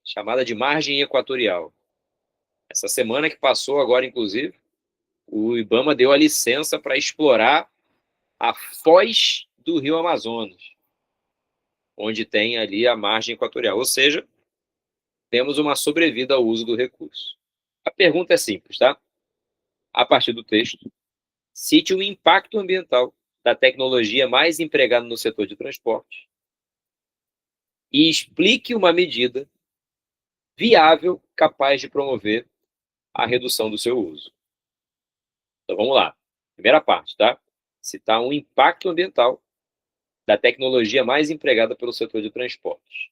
chamada de margem equatorial. Essa semana que passou agora, inclusive, o IBAMA deu a licença para explorar a foz do Rio Amazonas, onde tem ali a margem equatorial. Ou seja, temos uma sobrevida ao uso do recurso. A pergunta é simples, tá? A partir do texto, cite o impacto ambiental da tecnologia mais empregada no setor de transporte e explique uma medida viável capaz de promover a redução do seu uso. Então vamos lá. Primeira parte, tá? Citar um impacto ambiental da tecnologia mais empregada pelo setor de transporte.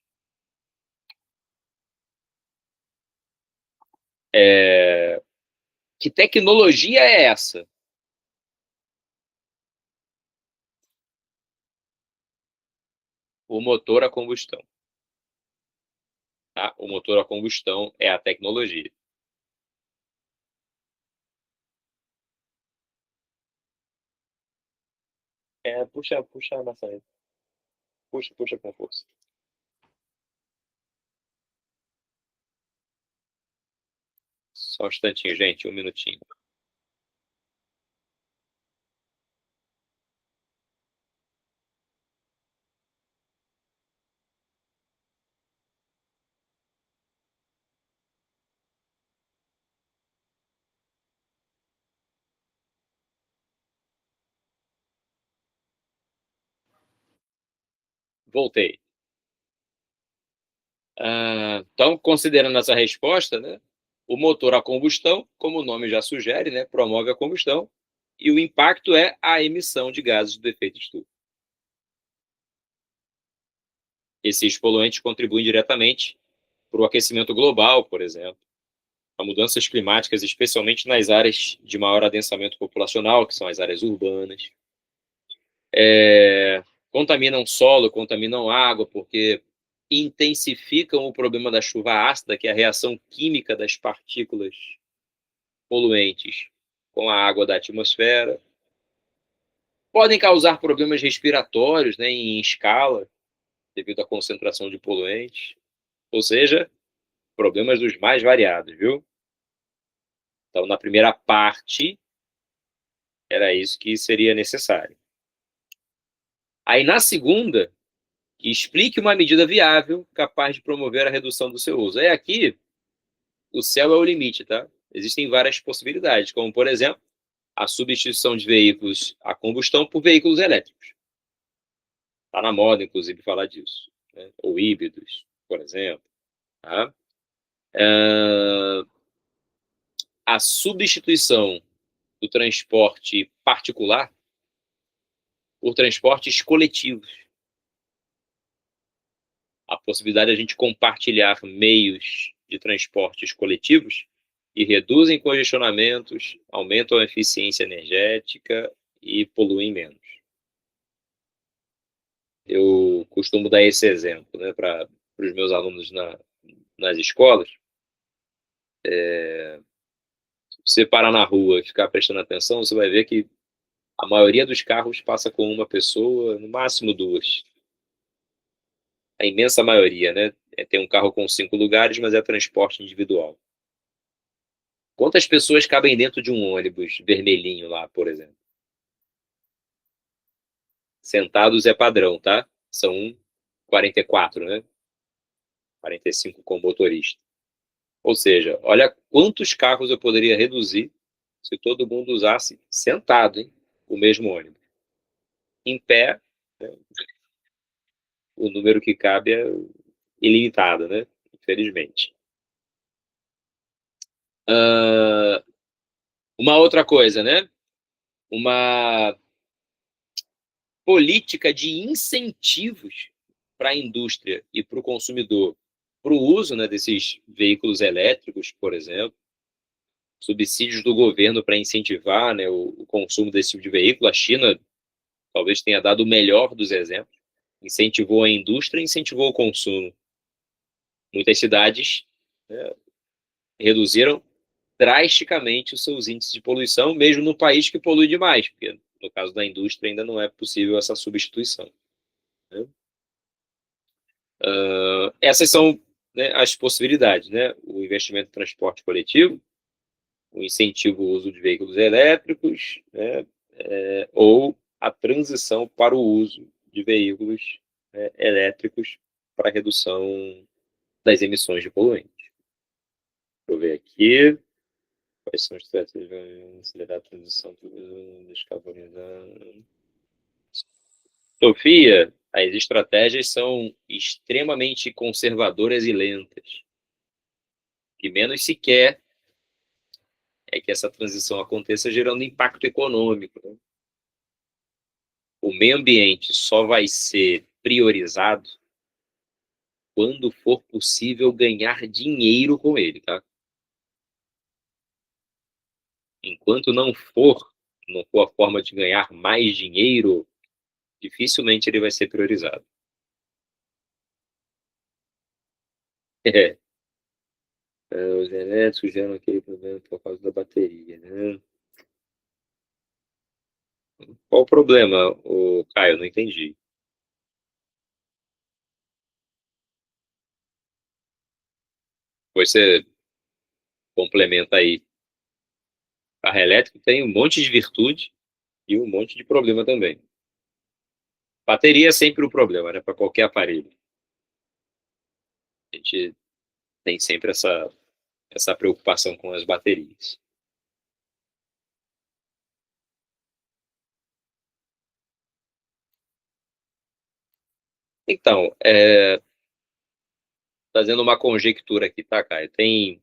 Que tecnologia é essa? O motor a combustão. Tá? O motor a combustão é a tecnologia. Puxa a maçaneta. Puxa com força. Só um instantinho, gente, um minutinho. Voltei. Então, considerando essa resposta, né, o motor a combustão, como o nome já sugere, né, promove a combustão, e o impacto é a emissão de gases do efeito estufa. Esses poluentes contribuem diretamente para o aquecimento global, por exemplo, a mudanças climáticas, especialmente nas áreas de maior adensamento populacional, que são as áreas urbanas. Contaminam solo, contaminam água, porque intensificam o problema da chuva ácida, que é a reação química das partículas poluentes com a água da atmosfera. Podem causar problemas respiratórios, né, em escala, devido à concentração de poluentes. Ou seja, problemas dos mais variados, viu? Então, na primeira parte, era isso que seria necessário. Aí, na segunda, explique uma medida viável capaz de promover a redução do seu uso. Aí, aqui, o céu é o limite, tá? Existem várias possibilidades, como, por exemplo, a substituição de veículos a combustão por veículos elétricos. Está na moda, inclusive, falar disso. Né? Ou híbridos, por exemplo. Tá? A substituição do transporte particular por transportes coletivos. A possibilidade de a gente compartilhar meios de transportes coletivos e reduzem congestionamentos, aumentam a eficiência energética e poluem menos. Eu costumo dar esse exemplo, né, para os meus alunos nas escolas. Se você parar na rua e ficar prestando atenção, você vai ver que a maioria dos carros passa com uma pessoa, no máximo duas. A imensa maioria, né? Tem um carro com 5 lugares, mas é transporte individual. Quantas pessoas cabem dentro de um ônibus vermelhinho lá, por exemplo? Sentados é padrão, tá? São 44, né? 45 com motorista. Ou seja, olha quantos carros eu poderia reduzir se todo mundo usasse sentado, hein, o mesmo ônibus. Em pé, né, o número que cabe é ilimitado, né? Infelizmente. Uma outra coisa, né? Uma política de incentivos para a indústria e para o consumidor, para o uso, né, desses veículos elétricos, por exemplo, subsídios do governo para incentivar, né, o consumo desse tipo de veículo. A China talvez tenha dado o melhor dos exemplos, incentivou a indústria, incentivou o consumo. Muitas cidades, né, reduziram drasticamente os seus índices de poluição, mesmo no país que polui demais, porque no caso da indústria ainda não é possível essa substituição, né? Essas são, né, as possibilidades, né? O investimento em transporte coletivo, o incentivo ao uso de veículos elétricos, né, ou a transição para o uso de veículos, né, elétricos para redução das emissões de poluentes. Deixa eu ver aqui. Quais são as estratégias para acelerar a transição, descarbonizar? Sofia, as estratégias são extremamente conservadoras e lentas. O que menos se quer é que essa transição aconteça gerando impacto econômico, né? O meio ambiente só vai ser priorizado quando for possível ganhar dinheiro com ele, tá? Enquanto não for a forma de ganhar mais dinheiro, dificilmente ele vai ser priorizado. Os elétricos geram aquele problema por causa da bateria, né? Qual o problema, o Caio? Não entendi. Você complementa aí. Carro elétrico tem um monte de virtude e um monte de problema também. Bateria é sempre o problema, né? Para qualquer aparelho. A gente tem sempre essa preocupação com as baterias. Então, fazendo uma conjectura aqui, tá, Caio? Tem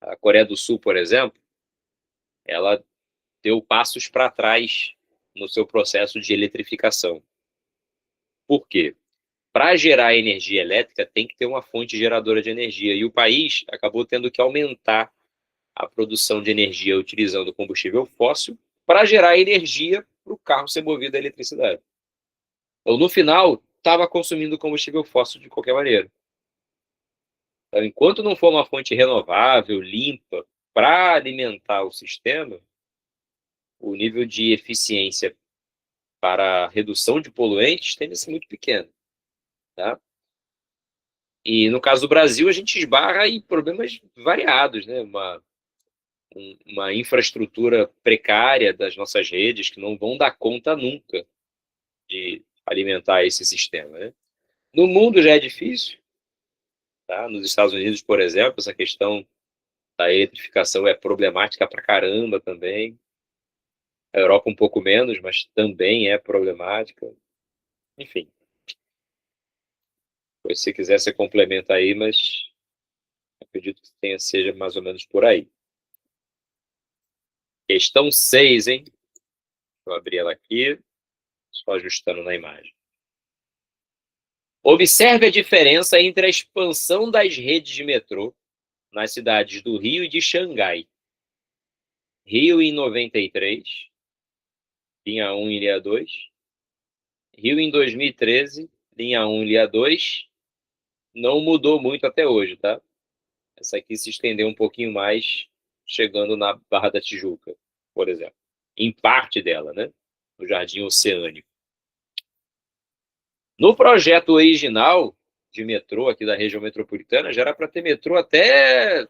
a Coreia do Sul, por exemplo, ela deu passos para trás no seu processo de eletrificação. Por quê? Para gerar energia elétrica, tem que ter uma fonte geradora de energia. E o país acabou tendo que aumentar a produção de energia utilizando combustível fóssil para gerar energia para o carro ser movido à eletricidade. Então, no final, estava consumindo combustível fóssil de qualquer maneira. Então, enquanto não for uma fonte renovável, limpa, para alimentar o sistema, o nível de eficiência para redução de poluentes tende a ser muito pequeno, tá? E no caso do Brasil, a gente esbarra em problemas variados, né? Uma infraestrutura precária das nossas redes que não vão dar conta nunca de alimentar esse sistema, né? No mundo já é difícil, tá? Nos Estados Unidos, por exemplo, essa questão da eletrificação é problemática pra caramba também. A Europa um pouco menos, mas também é problemática. Enfim, se você quiser, você complementa aí, mas acredito que seja mais ou menos por aí. Questão 6, hein? Vou abrir ela aqui, só ajustando na imagem. Observe a diferença entre a expansão das redes de metrô nas cidades do Rio e de Xangai. Rio em 93, linha 1 e linha 2. Rio em 2013, linha 1 e linha 2. Não mudou muito até hoje, tá? Essa aqui se estendeu um pouquinho mais, chegando na Barra da Tijuca, por exemplo. Em parte dela, né? No Jardim Oceânico. No projeto original de metrô aqui da região metropolitana, já era para ter metrô até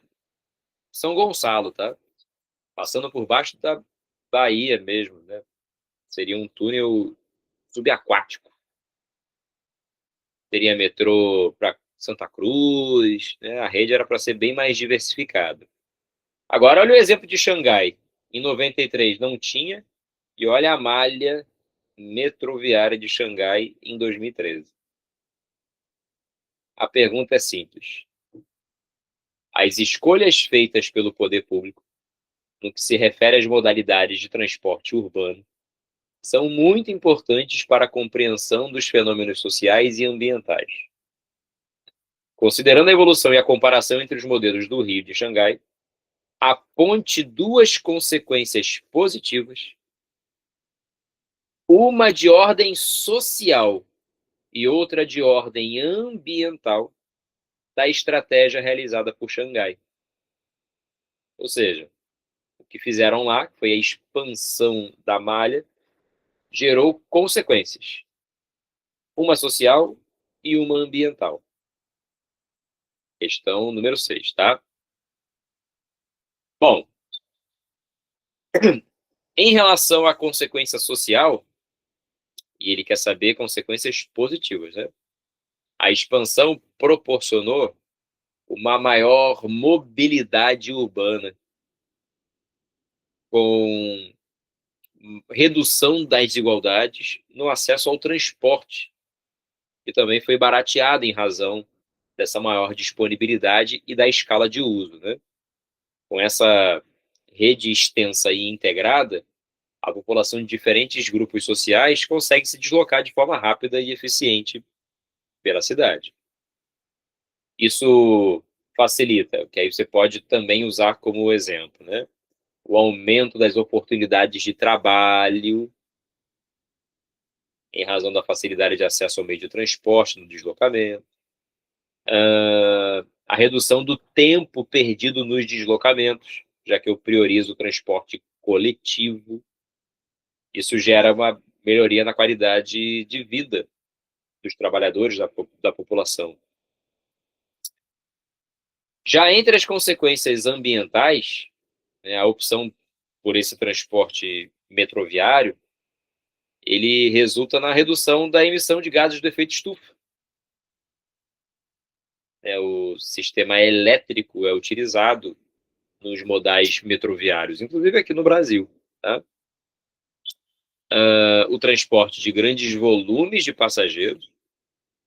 São Gonçalo, tá? Passando por baixo da Bahia mesmo, né? Seria um túnel subaquático. Teria metrô para Santa Cruz, né? A rede era para ser bem mais diversificada. Agora, olha o exemplo de Xangai. Em 93 não tinha, e olha a malha metroviária de Xangai em 2013. A pergunta é simples. As escolhas feitas pelo poder público, no que se refere às modalidades de transporte urbano, são muito importantes para a compreensão dos fenômenos sociais e ambientais. Considerando a evolução e a comparação entre os modelos do Rio e de Xangai, aponte duas consequências positivas, uma de ordem social e outra de ordem ambiental, da estratégia realizada por Xangai. Ou seja, o que fizeram lá, que foi a expansão da malha, gerou consequências. Uma social e uma ambiental. Questão número 6, tá? Bom, em relação à consequência social, e ele quer saber consequências positivas, né? A expansão proporcionou uma maior mobilidade urbana, com redução das desigualdades no acesso ao transporte, que também foi barateado em razão dessa maior disponibilidade e da escala de uso, né? Com essa rede extensa e integrada, a população de diferentes grupos sociais consegue se deslocar de forma rápida e eficiente pela cidade. Isso facilita, que aí você pode também usar como exemplo, né? O aumento das oportunidades de trabalho, em razão da facilidade de acesso ao meio de transporte, no deslocamento, a redução do tempo perdido nos deslocamentos, já que eu priorizo o transporte coletivo. Isso gera uma melhoria na qualidade de vida dos trabalhadores, da população. Já entre as consequências ambientais, né, a opção por esse transporte metroviário, ele resulta na redução da emissão de gases do efeito estufa. O sistema elétrico é utilizado nos modais metroviários, inclusive aqui no Brasil. Tá? O transporte de grandes volumes de passageiros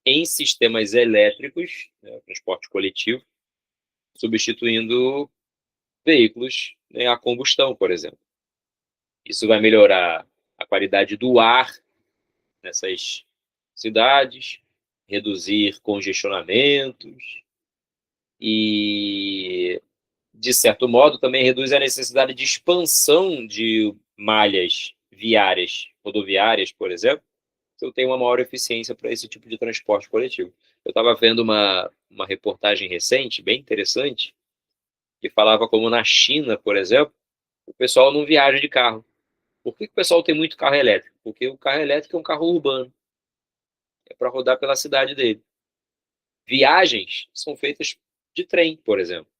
em sistemas elétricos, né, transporte coletivo, substituindo veículos, né, a combustão, por exemplo. Isso vai melhorar a qualidade do ar nessas cidades, reduzir congestionamentos e, de certo modo, também reduz a necessidade de expansão de malhas viárias, rodoviárias, por exemplo, se eu tenho uma maior eficiência para esse tipo de transporte coletivo. Eu estava vendo uma reportagem recente, bem interessante, que falava como na China, por exemplo, o pessoal não viaja de carro. Por que o pessoal tem muito carro elétrico? Porque o carro elétrico é um carro urbano. É para rodar pela cidade dele. Viagens são feitas de trem, por exemplo.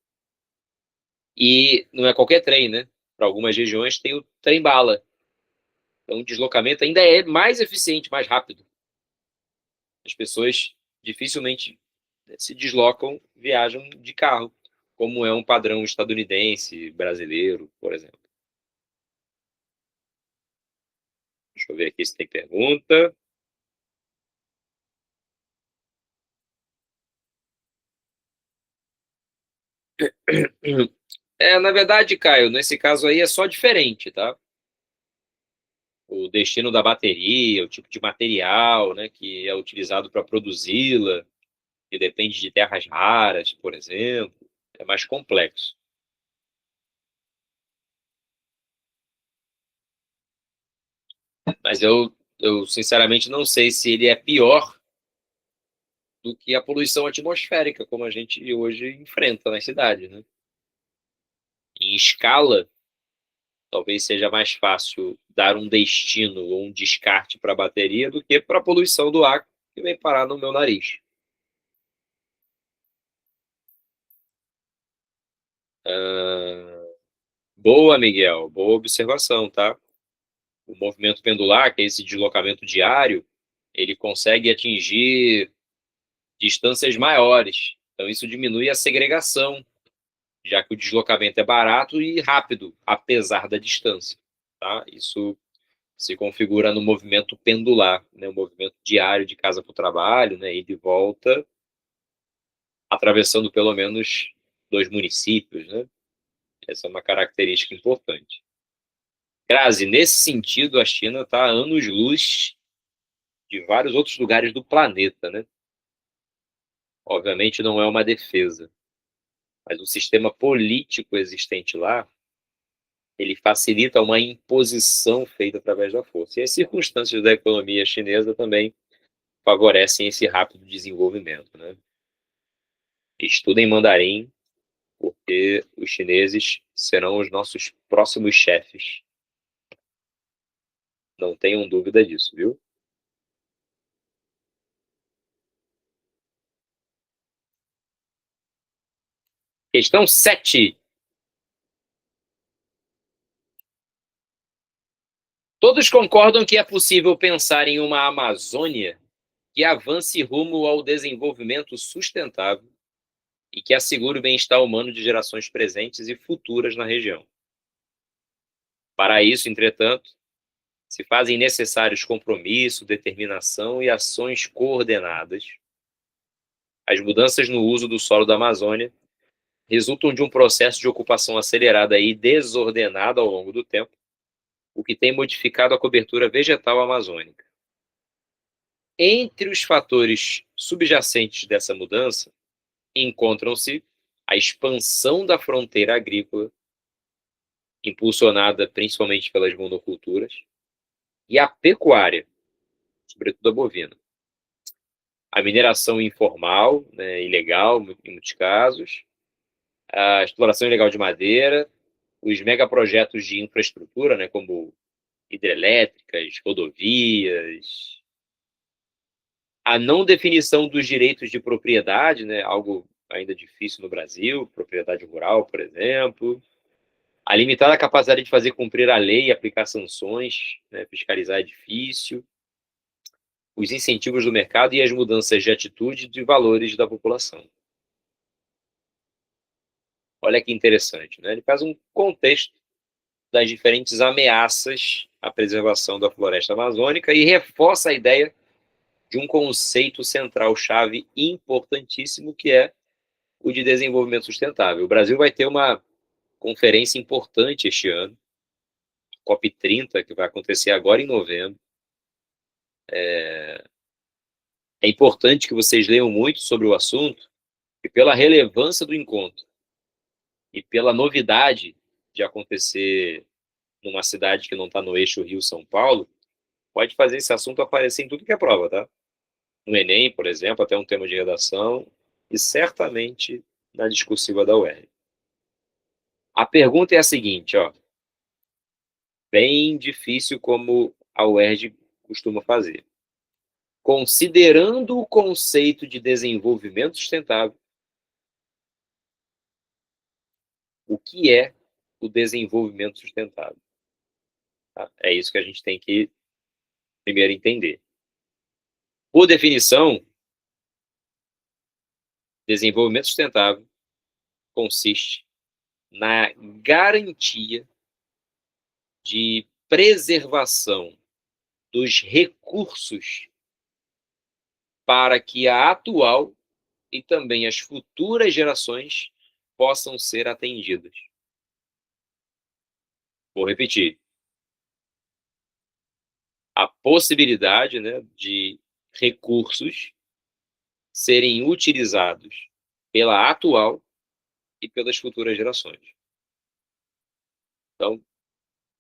E não é qualquer trem, né? Para algumas regiões tem o trem-bala. Então o deslocamento ainda é mais eficiente, mais rápido. As pessoas dificilmente se deslocam, viajam de carro, como é um padrão estadunidense, brasileiro, por exemplo. Deixa eu ver aqui se tem pergunta. Na verdade, Caio, nesse caso aí é só diferente, tá? o destino da bateria, o tipo de material, né, que é utilizado para produzi-la, que depende de terras raras, por exemplo, é mais complexo. Mas eu sinceramente não sei se ele é pior do que a poluição atmosférica, como a gente hoje enfrenta nas cidades, né? Em escala, talvez seja mais fácil dar um destino ou um descarte para a bateria do que para a poluição do ar que vem parar no meu nariz. Ah, boa, Miguel. Boa observação, tá? O movimento pendular, que é esse deslocamento diário, ele consegue atingir distâncias maiores. Então, isso diminui a segregação, já que o deslocamento é barato e rápido, apesar da distância. Tá? Isso se configura no movimento pendular, né? O movimento diário de casa para o trabalho, né? E de volta, atravessando pelo menos 2 municípios. Né? Essa é uma característica importante. Grazi, nesse sentido, a China está a anos-luz de vários outros lugares do planeta. Né? Obviamente não é uma defesa, mas o sistema político existente lá, ele facilita uma imposição feita através da força. E as circunstâncias da economia chinesa também favorecem esse rápido desenvolvimento. Né? Estudem mandarim, porque os chineses serão os nossos próximos chefes. Não tenham dúvida disso, viu? Questão 7. Todos concordam que é possível pensar em uma Amazônia que avance rumo ao desenvolvimento sustentável e que assegure o bem-estar humano de gerações presentes e futuras na região. Para isso, entretanto, se fazem necessários compromisso, determinação e ações coordenadas. As mudanças no uso do solo da Amazônia resultam de um processo de ocupação acelerada e desordenada ao longo do tempo, o que tem modificado a cobertura vegetal amazônica. Entre os fatores subjacentes dessa mudança, encontram-se a expansão da fronteira agrícola, impulsionada principalmente pelas monoculturas, e a pecuária, sobretudo a bovina. A mineração informal, né, ilegal, em muitos casos, a exploração ilegal de madeira, os megaprojetos de infraestrutura, né, como hidrelétricas, rodovias, a não definição dos direitos de propriedade, né, algo ainda difícil no Brasil, propriedade rural, por exemplo, a limitada capacidade de fazer cumprir a lei e aplicar sanções, né, fiscalizar é difícil, os incentivos do mercado e as mudanças de atitude e de valores da população. Olha que interessante, né? Ele faz um contexto das diferentes ameaças à preservação da floresta amazônica e reforça a ideia de um conceito central-chave importantíssimo, que é o de desenvolvimento sustentável. O Brasil vai ter uma conferência importante este ano, COP30, que vai acontecer agora em novembro. É importante que vocês leiam muito sobre o assunto, e pela relevância do encontro e pela novidade de acontecer numa cidade que não está no eixo Rio-São Paulo, pode fazer esse assunto aparecer em tudo que é prova, tá? No Enem, por exemplo, até um tema de redação, e certamente na discursiva da UERJ. A pergunta é a seguinte, ó, bem difícil como a UERJ costuma fazer. Considerando o conceito de desenvolvimento sustentável, o que é o desenvolvimento sustentável? Tá? É isso que a gente tem que primeiro entender. Por definição, desenvolvimento sustentável consiste na garantia de preservação dos recursos para que a atual e também as futuras gerações possam ser atendidas. Vou repetir. a possibilidade, né, de recursos serem utilizados pela atual e pelas futuras gerações. Então,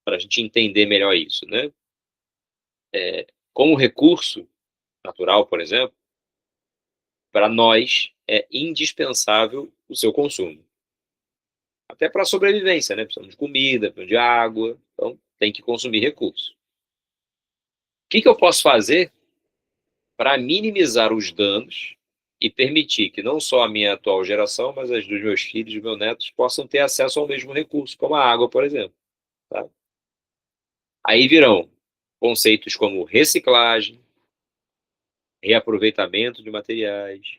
para a gente entender melhor isso, né? Como recurso natural, por exemplo, para nós é indispensável o seu consumo. Até para a sobrevivência, né? Precisamos de comida, precisamos de água, então tem que consumir recursos. O que eu posso fazer para minimizar os danos e permitir que não só a minha atual geração, mas as dos meus filhos e meus netos possam ter acesso ao mesmo recurso, como a água, por exemplo. Tá? Aí virão conceitos como reciclagem, reaproveitamento de materiais,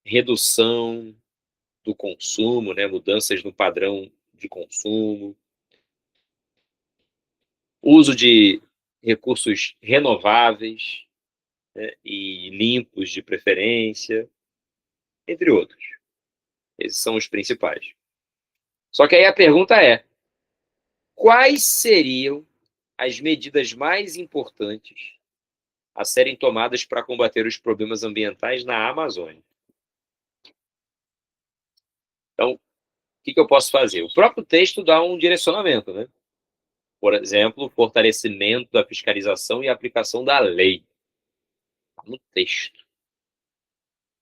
redução do consumo, né, mudanças no padrão de consumo, uso de recursos renováveis, né, e limpos de preferência, entre outros. Esses são os principais. Só que aí a pergunta é: quais seriam as medidas mais importantes a serem tomadas para combater os problemas ambientais na Amazônia? Então, o que eu posso fazer? O próprio texto dá um direcionamento, né? Por exemplo, fortalecimento da fiscalização e aplicação da lei. Está no texto.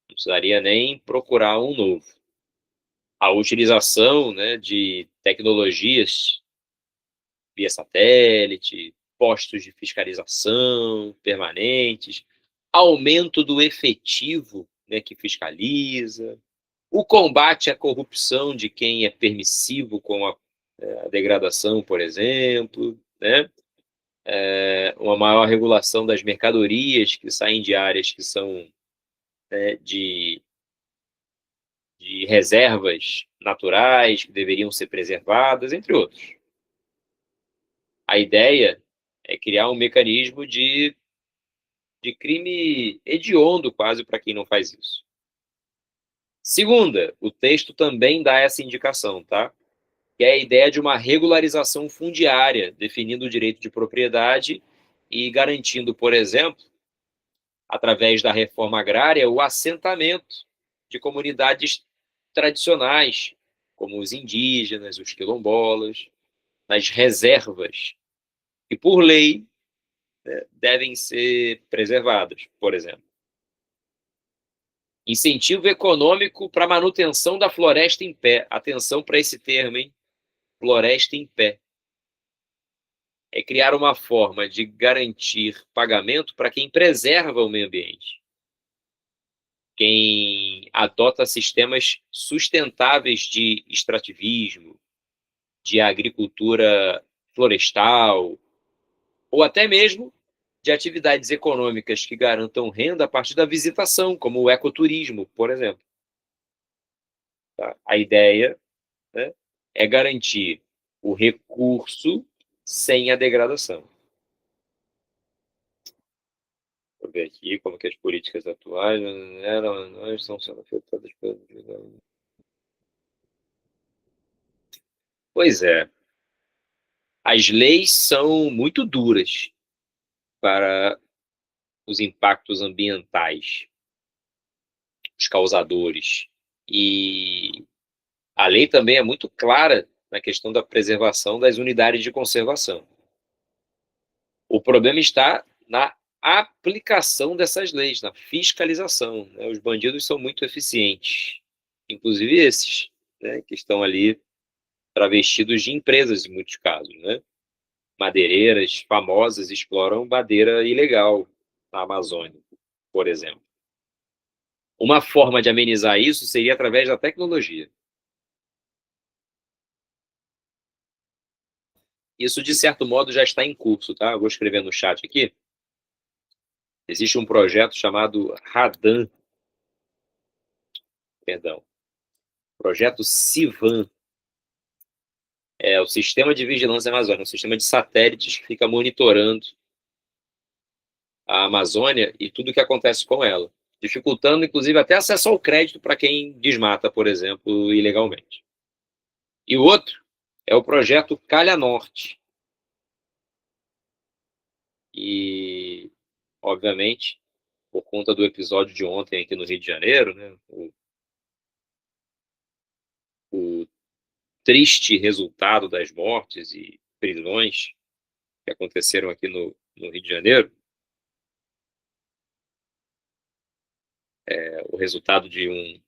Não precisaria nem procurar um novo. A utilização, né, de tecnologias via satélite, postos de fiscalização permanentes, aumento do efetivo, né, que fiscaliza, o combate à corrupção de quem é permissivo com a degradação, por exemplo, né? Uma maior regulação das mercadorias que saem de áreas que são, né, de reservas naturais que deveriam ser preservadas, entre outros. A ideia é criar um mecanismo de crime hediondo quase para quem não faz isso. Segunda, o texto também dá essa indicação, tá? Que é a ideia de uma regularização fundiária, definindo o direito de propriedade e garantindo, por exemplo, através da reforma agrária, o assentamento de comunidades tradicionais, como os indígenas, os quilombolas, nas reservas, que, por lei, né, devem ser preservadas, por exemplo. Incentivo econômico para manutenção da floresta em pé. Atenção para esse termo, hein? Floresta em pé. É criar uma forma de garantir pagamento para quem preserva o meio ambiente, quem adota sistemas sustentáveis de extrativismo, de agricultura florestal, ou até mesmo de atividades econômicas que garantam renda a partir da visitação, como o ecoturismo, por exemplo. Tá? A ideia, né, é garantir o recurso sem a degradação. Vou ver aqui como que as políticas atuais estão sendo afetadas pelo... Pois é. As leis são muito duras para os impactos ambientais, os causadores. E a lei também é muito clara na questão da preservação das unidades de conservação. O problema está na aplicação dessas leis, na fiscalização, né? Os bandidos são muito eficientes, inclusive esses, né, que estão ali travestidos de empresas, em muitos casos, né? Madeireiras famosas exploram madeira ilegal na Amazônia, por exemplo. Uma forma de amenizar isso seria através da tecnologia. Isso, de certo modo, já está em curso, tá? Eu vou escrever no chat aqui. Existe um projeto chamado RADAN, perdão, projeto CIVAM, é o Sistema de Vigilância Amazônica, um sistema de satélites que fica monitorando a Amazônia e tudo o que acontece com ela, dificultando, inclusive, até acesso ao crédito para quem desmata, por exemplo, ilegalmente. E o outro é o projeto Calha Norte, E, obviamente, por conta do episódio de ontem aqui no Rio de Janeiro, né, o triste resultado das mortes e prisões que aconteceram aqui no Rio de Janeiro, o resultado de um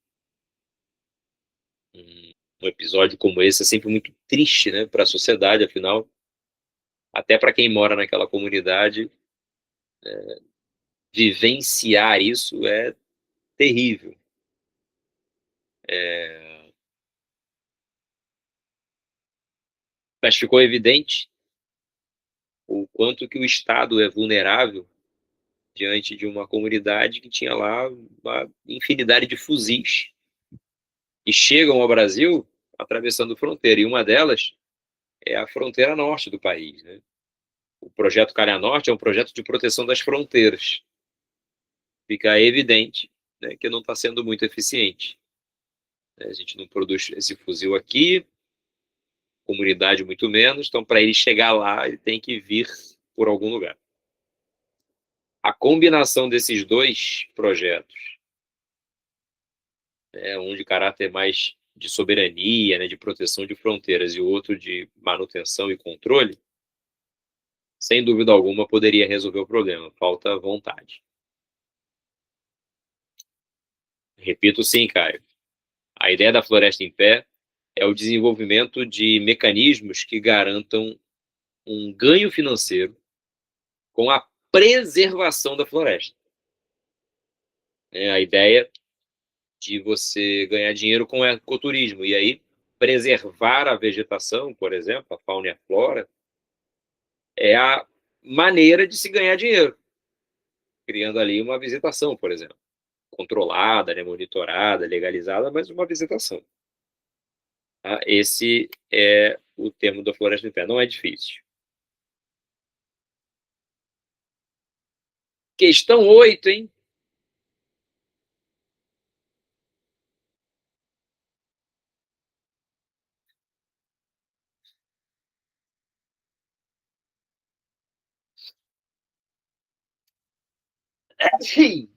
episódio como esse é sempre muito triste, né, para a sociedade, afinal, até para quem mora naquela comunidade, vivenciar isso é terrível. Mas ficou evidente o quanto que o Estado é vulnerável diante de uma comunidade que tinha lá uma infinidade de fuzis que chegam ao Brasil atravessando fronteira, e uma delas é a fronteira norte do país, né? O projeto Calha Norte é um projeto de proteção das fronteiras. Fica evidente, né, que não está sendo muito eficiente. A gente não produz esse fuzil aqui, comunidade muito menos, então para ele chegar lá, ele tem que vir por algum lugar. A combinação desses dois projetos, um de caráter mais de soberania, né, de proteção de fronteiras, e o outro de manutenção e controle, sem dúvida alguma poderia resolver o problema. Falta vontade. Repito, sim, Caio. A ideia da Floresta em Pé é o desenvolvimento de mecanismos que garantam um ganho financeiro com a preservação da floresta. A ideia de você ganhar dinheiro com ecoturismo, e aí preservar a vegetação, por exemplo, a fauna e a flora, é a maneira de se ganhar dinheiro, criando ali uma visitação, por exemplo, controlada, né, monitorada, legalizada, mas uma visitação. Tá? Esse é o termo da Floresta em Pé, não é difícil. Questão 8, hein? Sim.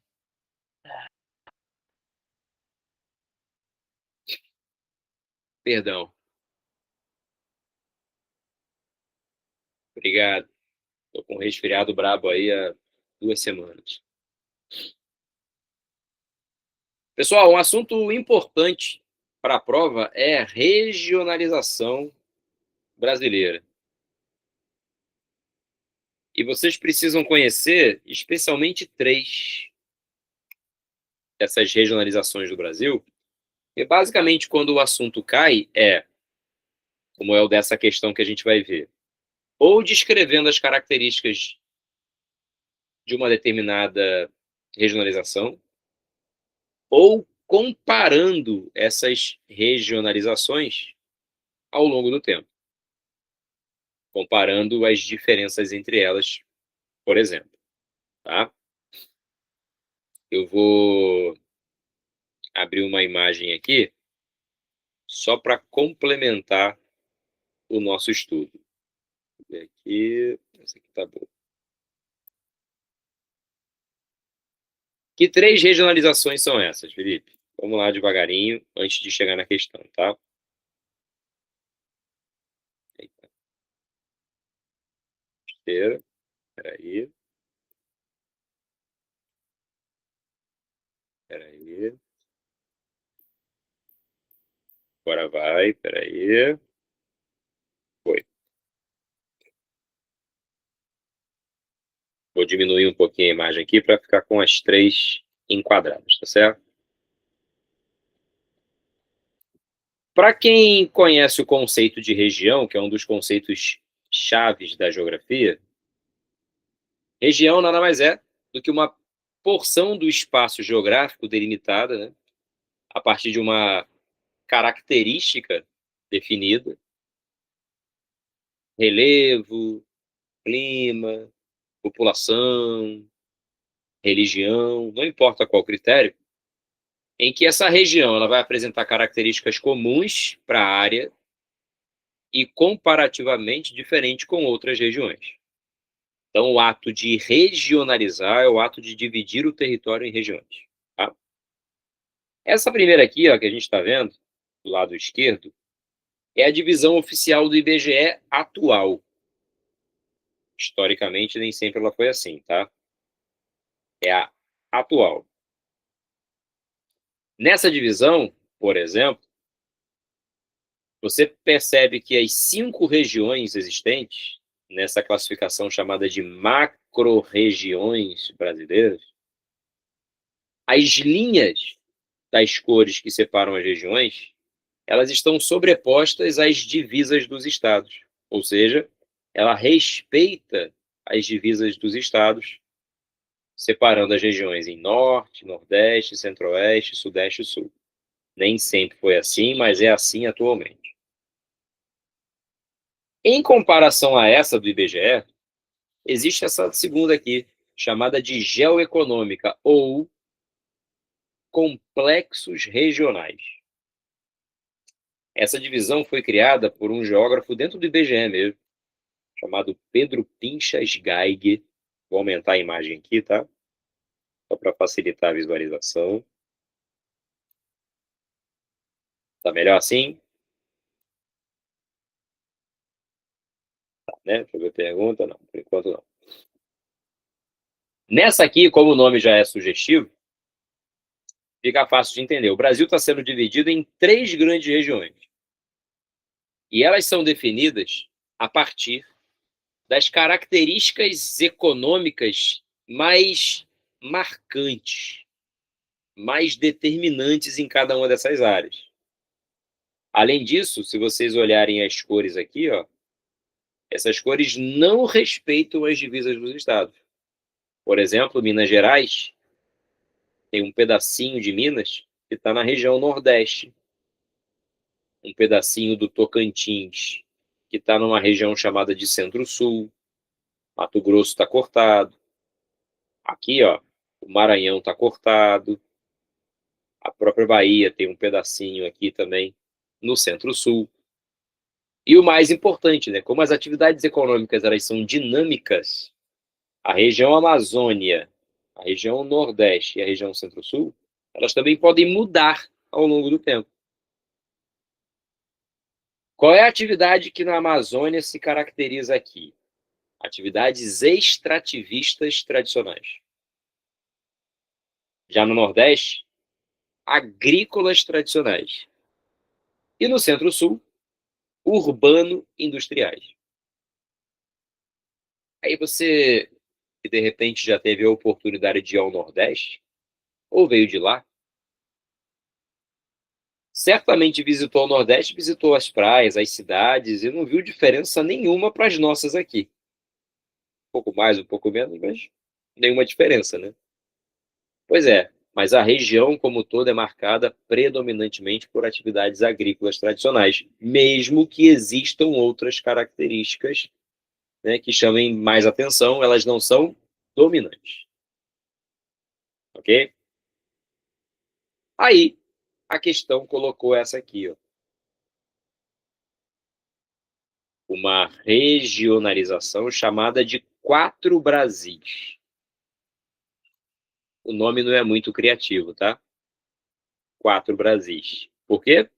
Perdão. Obrigado. Estou com um resfriado brabo aí há 2 semanas. Pessoal, um assunto importante para a prova é a regionalização brasileira. E vocês precisam conhecer especialmente 3 dessas regionalizações do Brasil. E basicamente, quando o assunto cai, como é o dessa questão que a gente vai ver, ou descrevendo as características de uma determinada regionalização, ou comparando essas regionalizações ao longo do tempo, comparando as diferenças entre elas, por exemplo. Tá? Eu vou abrir uma imagem aqui só para complementar o nosso estudo. Aqui, essa aqui tá boa. Que 3 regionalizações são essas, Felipe? Vamos lá devagarinho, antes de chegar na questão, tá? Eita. Espera, peraí. Peraí. Agora vai, peraí. Foi. Vou diminuir um pouquinho a imagem aqui para ficar com as 3 enquadradas, tá certo? Para quem conhece o conceito de região, que é um dos conceitos chaves da geografia, região nada mais é do que uma porção do espaço geográfico delimitada, né, a partir de uma característica definida, relevo, clima, população, religião, não importa qual critério, em que essa região ela vai apresentar características comuns para a área e comparativamente diferente com outras regiões. Então, o ato de regionalizar é o ato de dividir o território em regiões. Tá? Essa primeira aqui, ó, que a gente está vendo, do lado esquerdo, é a divisão oficial do IBGE atual. Historicamente, nem sempre ela foi assim, tá? É a atual. Nessa divisão, por exemplo, você percebe que as 5 regiões existentes, nessa classificação chamada de macro-regiões brasileiras, as linhas das cores que separam as regiões, elas estão sobrepostas às divisas dos estados. Ou seja, ela respeita as divisas dos estados, separando as regiões em norte, nordeste, centro-oeste, sudeste e sul. Nem sempre foi assim, mas é assim atualmente. Em comparação a essa do IBGE, existe essa segunda aqui, chamada de geoeconômica, ou complexos regionais. Essa divisão foi criada por um geógrafo dentro do IBGE mesmo, chamado Pedro Pinchas Geiger. Vou aumentar a imagem aqui, tá? Só para facilitar a visualização. Tá melhor assim? Tá, né? Deixa eu ver a pergunta. Não, por enquanto não. Nessa aqui, como o nome já é sugestivo, fica fácil de entender. O Brasil está sendo dividido em 3 grandes regiões. E elas são definidas a partir das características econômicas mais marcantes, mais determinantes em cada uma dessas áreas. Além disso, se vocês olharem as cores aqui, ó, essas cores não respeitam as divisas dos estados. Por exemplo, Minas Gerais tem um pedacinho de Minas que está na região Nordeste, um pedacinho do Tocantins que está numa região chamada de Centro-Sul, Mato Grosso está cortado, aqui, ó, o Maranhão está cortado, a própria Bahia tem um pedacinho aqui também no Centro-Sul. E o mais importante, né, como as atividades econômicas elas são dinâmicas, a região Amazônia, a região Nordeste e a região Centro-Sul, elas também podem mudar ao longo do tempo. Qual é a atividade que na Amazônia se caracteriza aqui? Atividades extrativistas tradicionais. Já no Nordeste, agrícolas tradicionais. E no Centro-Sul, urbano-industriais. Aí você, que de repente já teve a oportunidade de ir ao Nordeste, ou veio de lá, certamente visitou o Nordeste, visitou as praias, as cidades, e não viu diferença nenhuma para as nossas aqui. Um pouco mais, um pouco menos, mas nenhuma diferença, né? Pois é, mas a região como toda é marcada predominantemente por atividades agrícolas tradicionais, mesmo que existam outras características, né, que chamem mais atenção, elas não são dominantes. Ok? Aí, a questão colocou essa aqui, ó. Uma regionalização chamada de 4 Brasis. O nome não é muito criativo, tá? 4 Brasis. Por quê?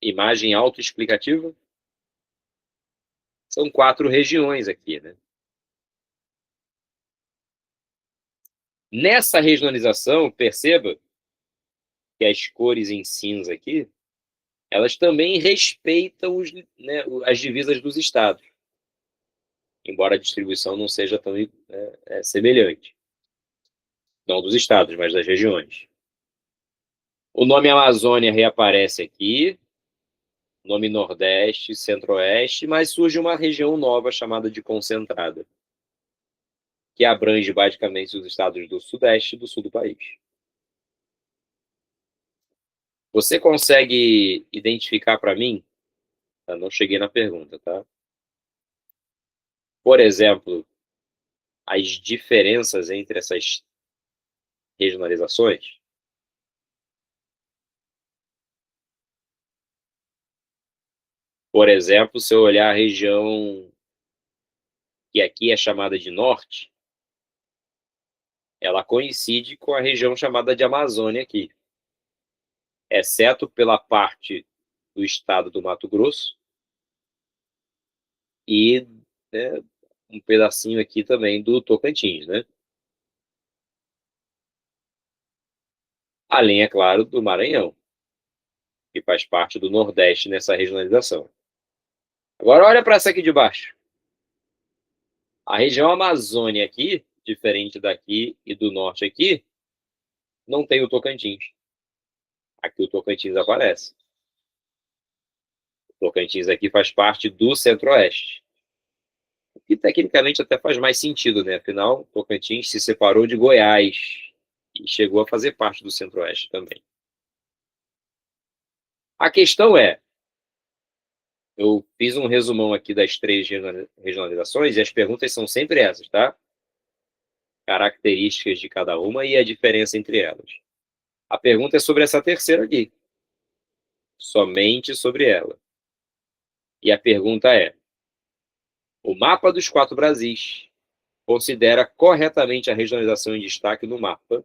Imagem autoexplicativa? São 4 regiões aqui, né? Nessa regionalização, perceba que as cores em cinza aqui, elas também respeitam né, as divisas dos estados, embora a distribuição não seja tão semelhante. Não dos estados, mas das regiões. O nome Amazônia reaparece aqui, nome Nordeste, Centro-Oeste, mas surge uma região nova chamada de Concentrada, que abrange basicamente os estados do Sudeste e do Sul do país. Você consegue identificar para mim? Eu não cheguei na pergunta, tá? Por exemplo, as diferenças entre essas regionalizações? Por exemplo, se eu olhar a região que aqui é chamada de norte, ela coincide com a região chamada de Amazônia aqui, exceto pela parte do estado do Mato Grosso e, né, um pedacinho aqui também do Tocantins, né? Além, é claro, do Maranhão, que faz parte do Nordeste nessa regionalização. Agora olha para essa aqui de baixo. A região Amazônia aqui, diferente daqui e do norte aqui, não tem o Tocantins. Aqui o Tocantins aparece. O Tocantins aqui faz parte do Centro-Oeste. O que tecnicamente até faz mais sentido, né? Afinal, o Tocantins se separou de Goiás e chegou a fazer parte do Centro-Oeste também. A questão é, eu fiz um resumão aqui das 3 regionalizações e as perguntas são sempre essas, tá? Características de cada uma e a diferença entre elas. A pergunta é sobre essa terceira aqui. Somente sobre ela. E a pergunta é: o mapa dos 4 Brasis considera corretamente a regionalização em destaque no mapa,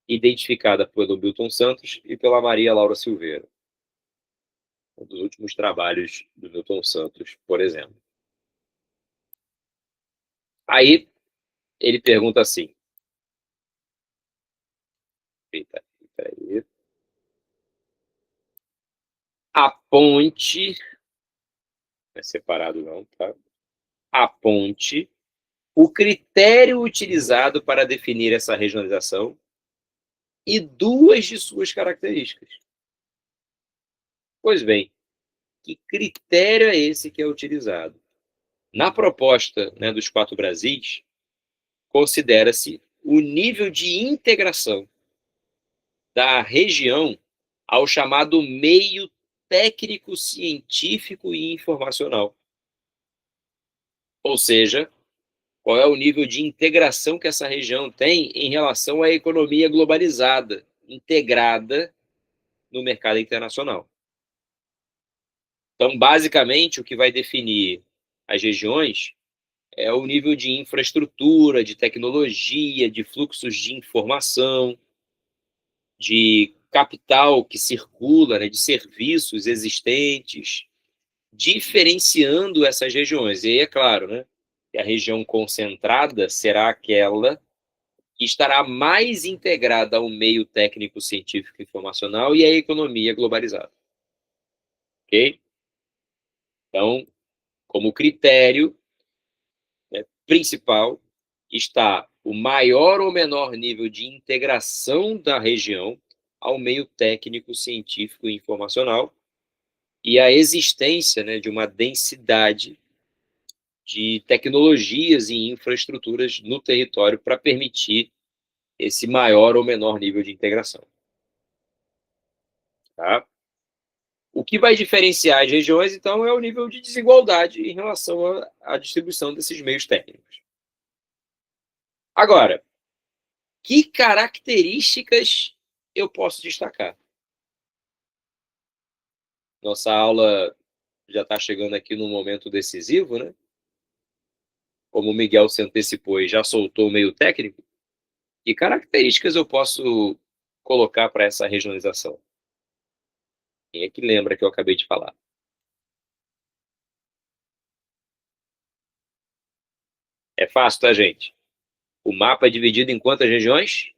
identificada pelo Milton Santos e pela Maria Laura Silveira? Um dos últimos trabalhos do Milton Santos, por exemplo. Aí, ele pergunta assim. Eita, aí. Aponte, não é separado não, tá? Aponte o critério utilizado para definir essa regionalização e 2 de suas características. Pois bem, que critério é esse que é utilizado? Na proposta, né, dos 4 Brasis, considera-se o nível de integração da região ao chamado meio técnico, científico e informacional. Ou seja, qual é o nível de integração que essa região tem em relação à economia globalizada, integrada no mercado internacional. Então, basicamente, o que vai definir as regiões é o nível de infraestrutura, de tecnologia, de fluxos de informação, de capital que circula, né, de serviços existentes, diferenciando essas regiões. E aí, é claro, né, que a região concentrada será aquela que estará mais integrada ao meio técnico, científico e informacional e à economia globalizada. Ok? Então, como critério, né, principal, está o maior ou menor nível de integração da região ao meio técnico, científico e informacional e a existência, né, de uma densidade de tecnologias e infraestruturas no território para permitir esse maior ou menor nível de integração. Tá? O que vai diferenciar as regiões, então, é o nível de desigualdade em relação à distribuição desses meios técnicos. Agora, que características eu posso destacar? Nossa aula já está chegando aqui num momento decisivo, né? Como o Miguel se antecipou e já soltou o meio técnico, que características eu posso colocar para essa regionalização? Quem é que lembra que eu acabei de falar? É fácil, tá, gente? O mapa é dividido em quantas regiões?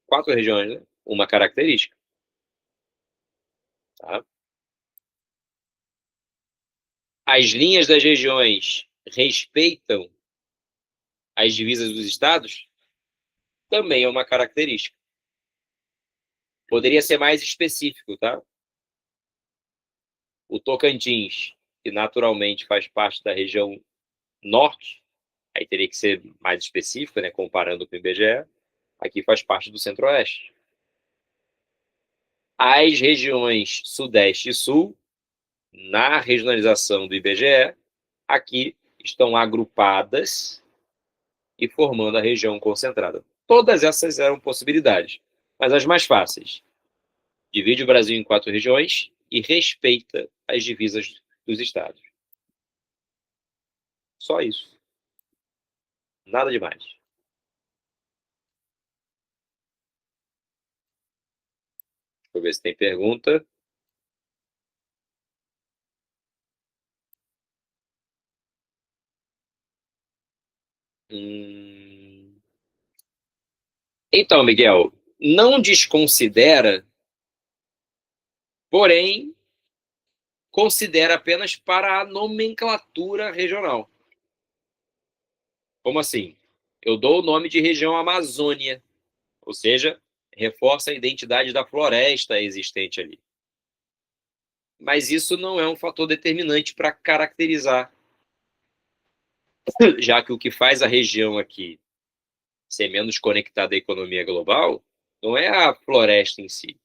4 regiões, né? Uma característica. Tá? As linhas das regiões respeitam as divisas dos estados? Também é uma característica. Poderia ser mais específico, tá? O Tocantins, que naturalmente faz parte da região norte, aí teria que ser mais específico, né, comparando com o IBGE, aqui faz parte do Centro-Oeste. As regiões Sudeste e Sul, na regionalização do IBGE, aqui estão agrupadas e formando a região concentrada. Todas essas eram possibilidades, mas as mais fáceis. Divide o Brasil em 4 regiões e respeita as divisas dos estados. Só isso. Nada demais. Deixa eu ver se tem pergunta. Então, Miguel, não desconsidera, porém, considera apenas para a nomenclatura regional. Como assim? Eu dou o nome de região Amazônia, ou seja, reforça a identidade da floresta existente ali. Mas isso não é um fator determinante para caracterizar, já que o que faz a região aqui ser menos conectada à economia global não é a floresta em si,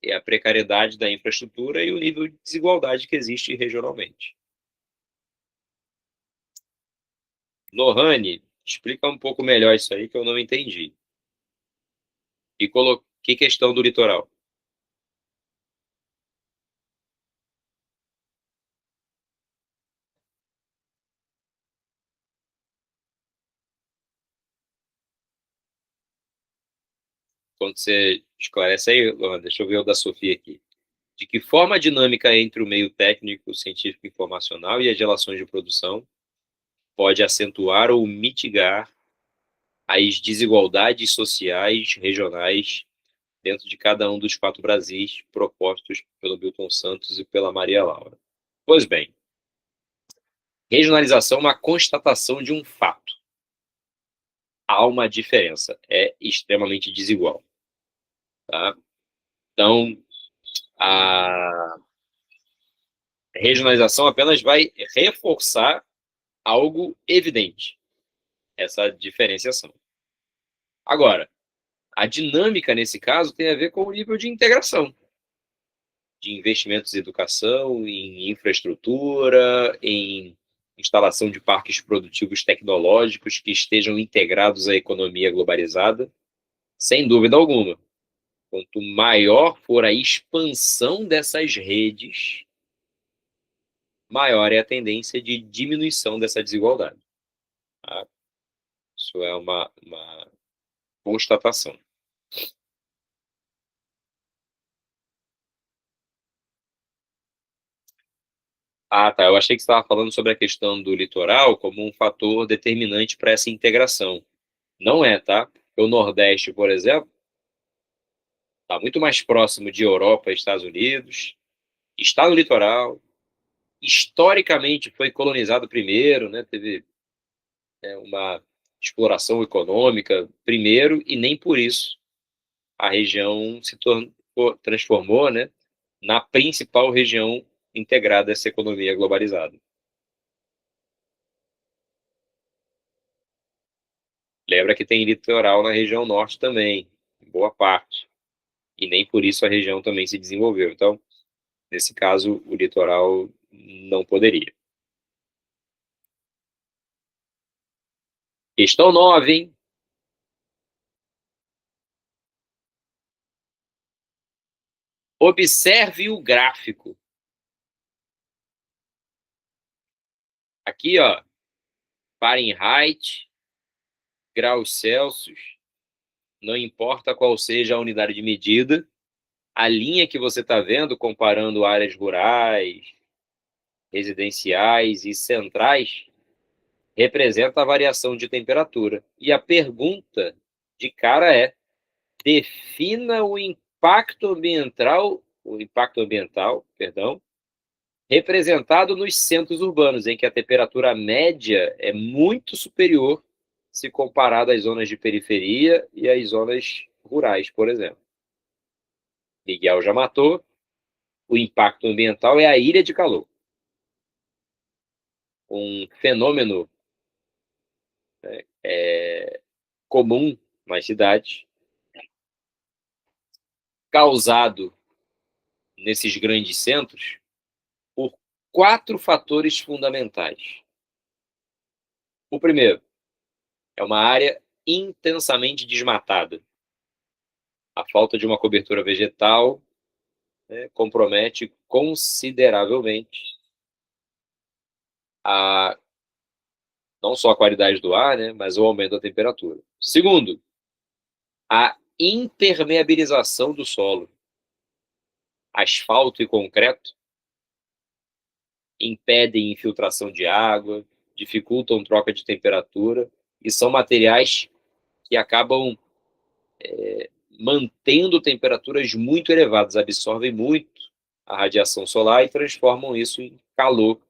é a precariedade da infraestrutura e o nível de desigualdade que existe regionalmente. Lohane, explica um pouco melhor isso aí que eu não entendi. E que questão do litoral? Quando você esclarece aí, Lohane, deixa eu ver o da Sofia aqui. De que forma a dinâmica entre o meio técnico, científico e informacional e as relações de produção pode acentuar ou mitigar as desigualdades sociais regionais dentro de cada um dos 4 Brasis propostos pelo Milton Santos e pela Maria Laura? Pois bem, regionalização é uma constatação de um fato. Há uma diferença, é extremamente desigual. Tá? Então, a regionalização apenas vai reforçar algo evidente, essa diferenciação. Agora, a dinâmica nesse caso tem a ver com o nível de integração, de investimentos em educação, em infraestrutura, em instalação de parques produtivos tecnológicos que estejam integrados à economia globalizada, sem dúvida alguma. Quanto maior for a expansão dessas redes, maior é a tendência de diminuição dessa desigualdade. Tá? Isso é uma constatação. Ah, tá. Eu achei que você estava falando sobre a questão do litoral como um fator determinante para essa integração. Não é, tá? O Nordeste, por exemplo, está muito mais próximo de Europa e Estados Unidos, está no litoral, historicamente foi colonizado primeiro, né? Teve uma exploração econômica primeiro e nem por isso a região se transformou, né, na principal região integrada a essa economia globalizada. Lembra que tem litoral na região norte também, em boa parte, e nem por isso a região também se desenvolveu. Então, nesse caso, o litoral não poderia. Questão 9, hein? Observe o gráfico. Aqui, ó, Fahrenheit, graus Celsius, não importa qual seja a unidade de medida, a linha que você está vendo, comparando áreas rurais, residenciais e centrais, representa a variação de temperatura. E a pergunta de cara é: defina o impacto ambiental, perdão, representado nos centros urbanos, em que a temperatura média é muito superior se comparado às zonas de periferia e às zonas rurais, por exemplo. Miguel já matou. O impacto ambiental é a ilha de calor. Um fenômeno comum nas cidades, causado nesses grandes centros por 4 fatores fundamentais. O primeiro é uma área intensamente desmatada. A falta de uma cobertura vegetal, né, compromete consideravelmente a Não só a qualidade do ar, né, mas o aumento da temperatura. Segundo, a impermeabilização do solo. Asfalto e concreto impedem infiltração de água, dificultam troca de temperatura e são materiais que acabam mantendo temperaturas muito elevadas, absorvem muito a radiação solar e transformam isso em calor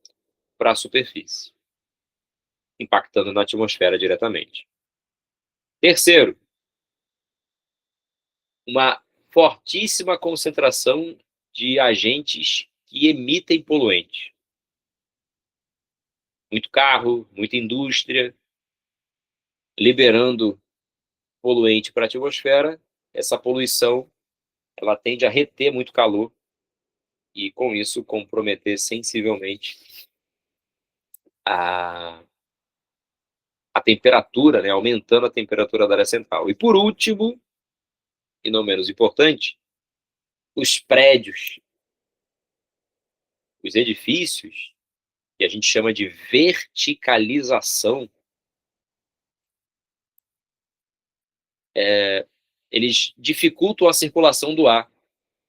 para a superfície, impactando na atmosfera diretamente. Terceiro, uma fortíssima concentração de agentes que emitem poluentes. Muito carro, muita indústria, liberando poluente para a atmosfera. Essa poluição ela tende a reter muito calor e, com isso, comprometer sensivelmente a temperatura, né, aumentando a temperatura da área central. E, por último, e não menos importante, os prédios, os edifícios, que a gente chama de verticalização, eles dificultam a circulação do ar.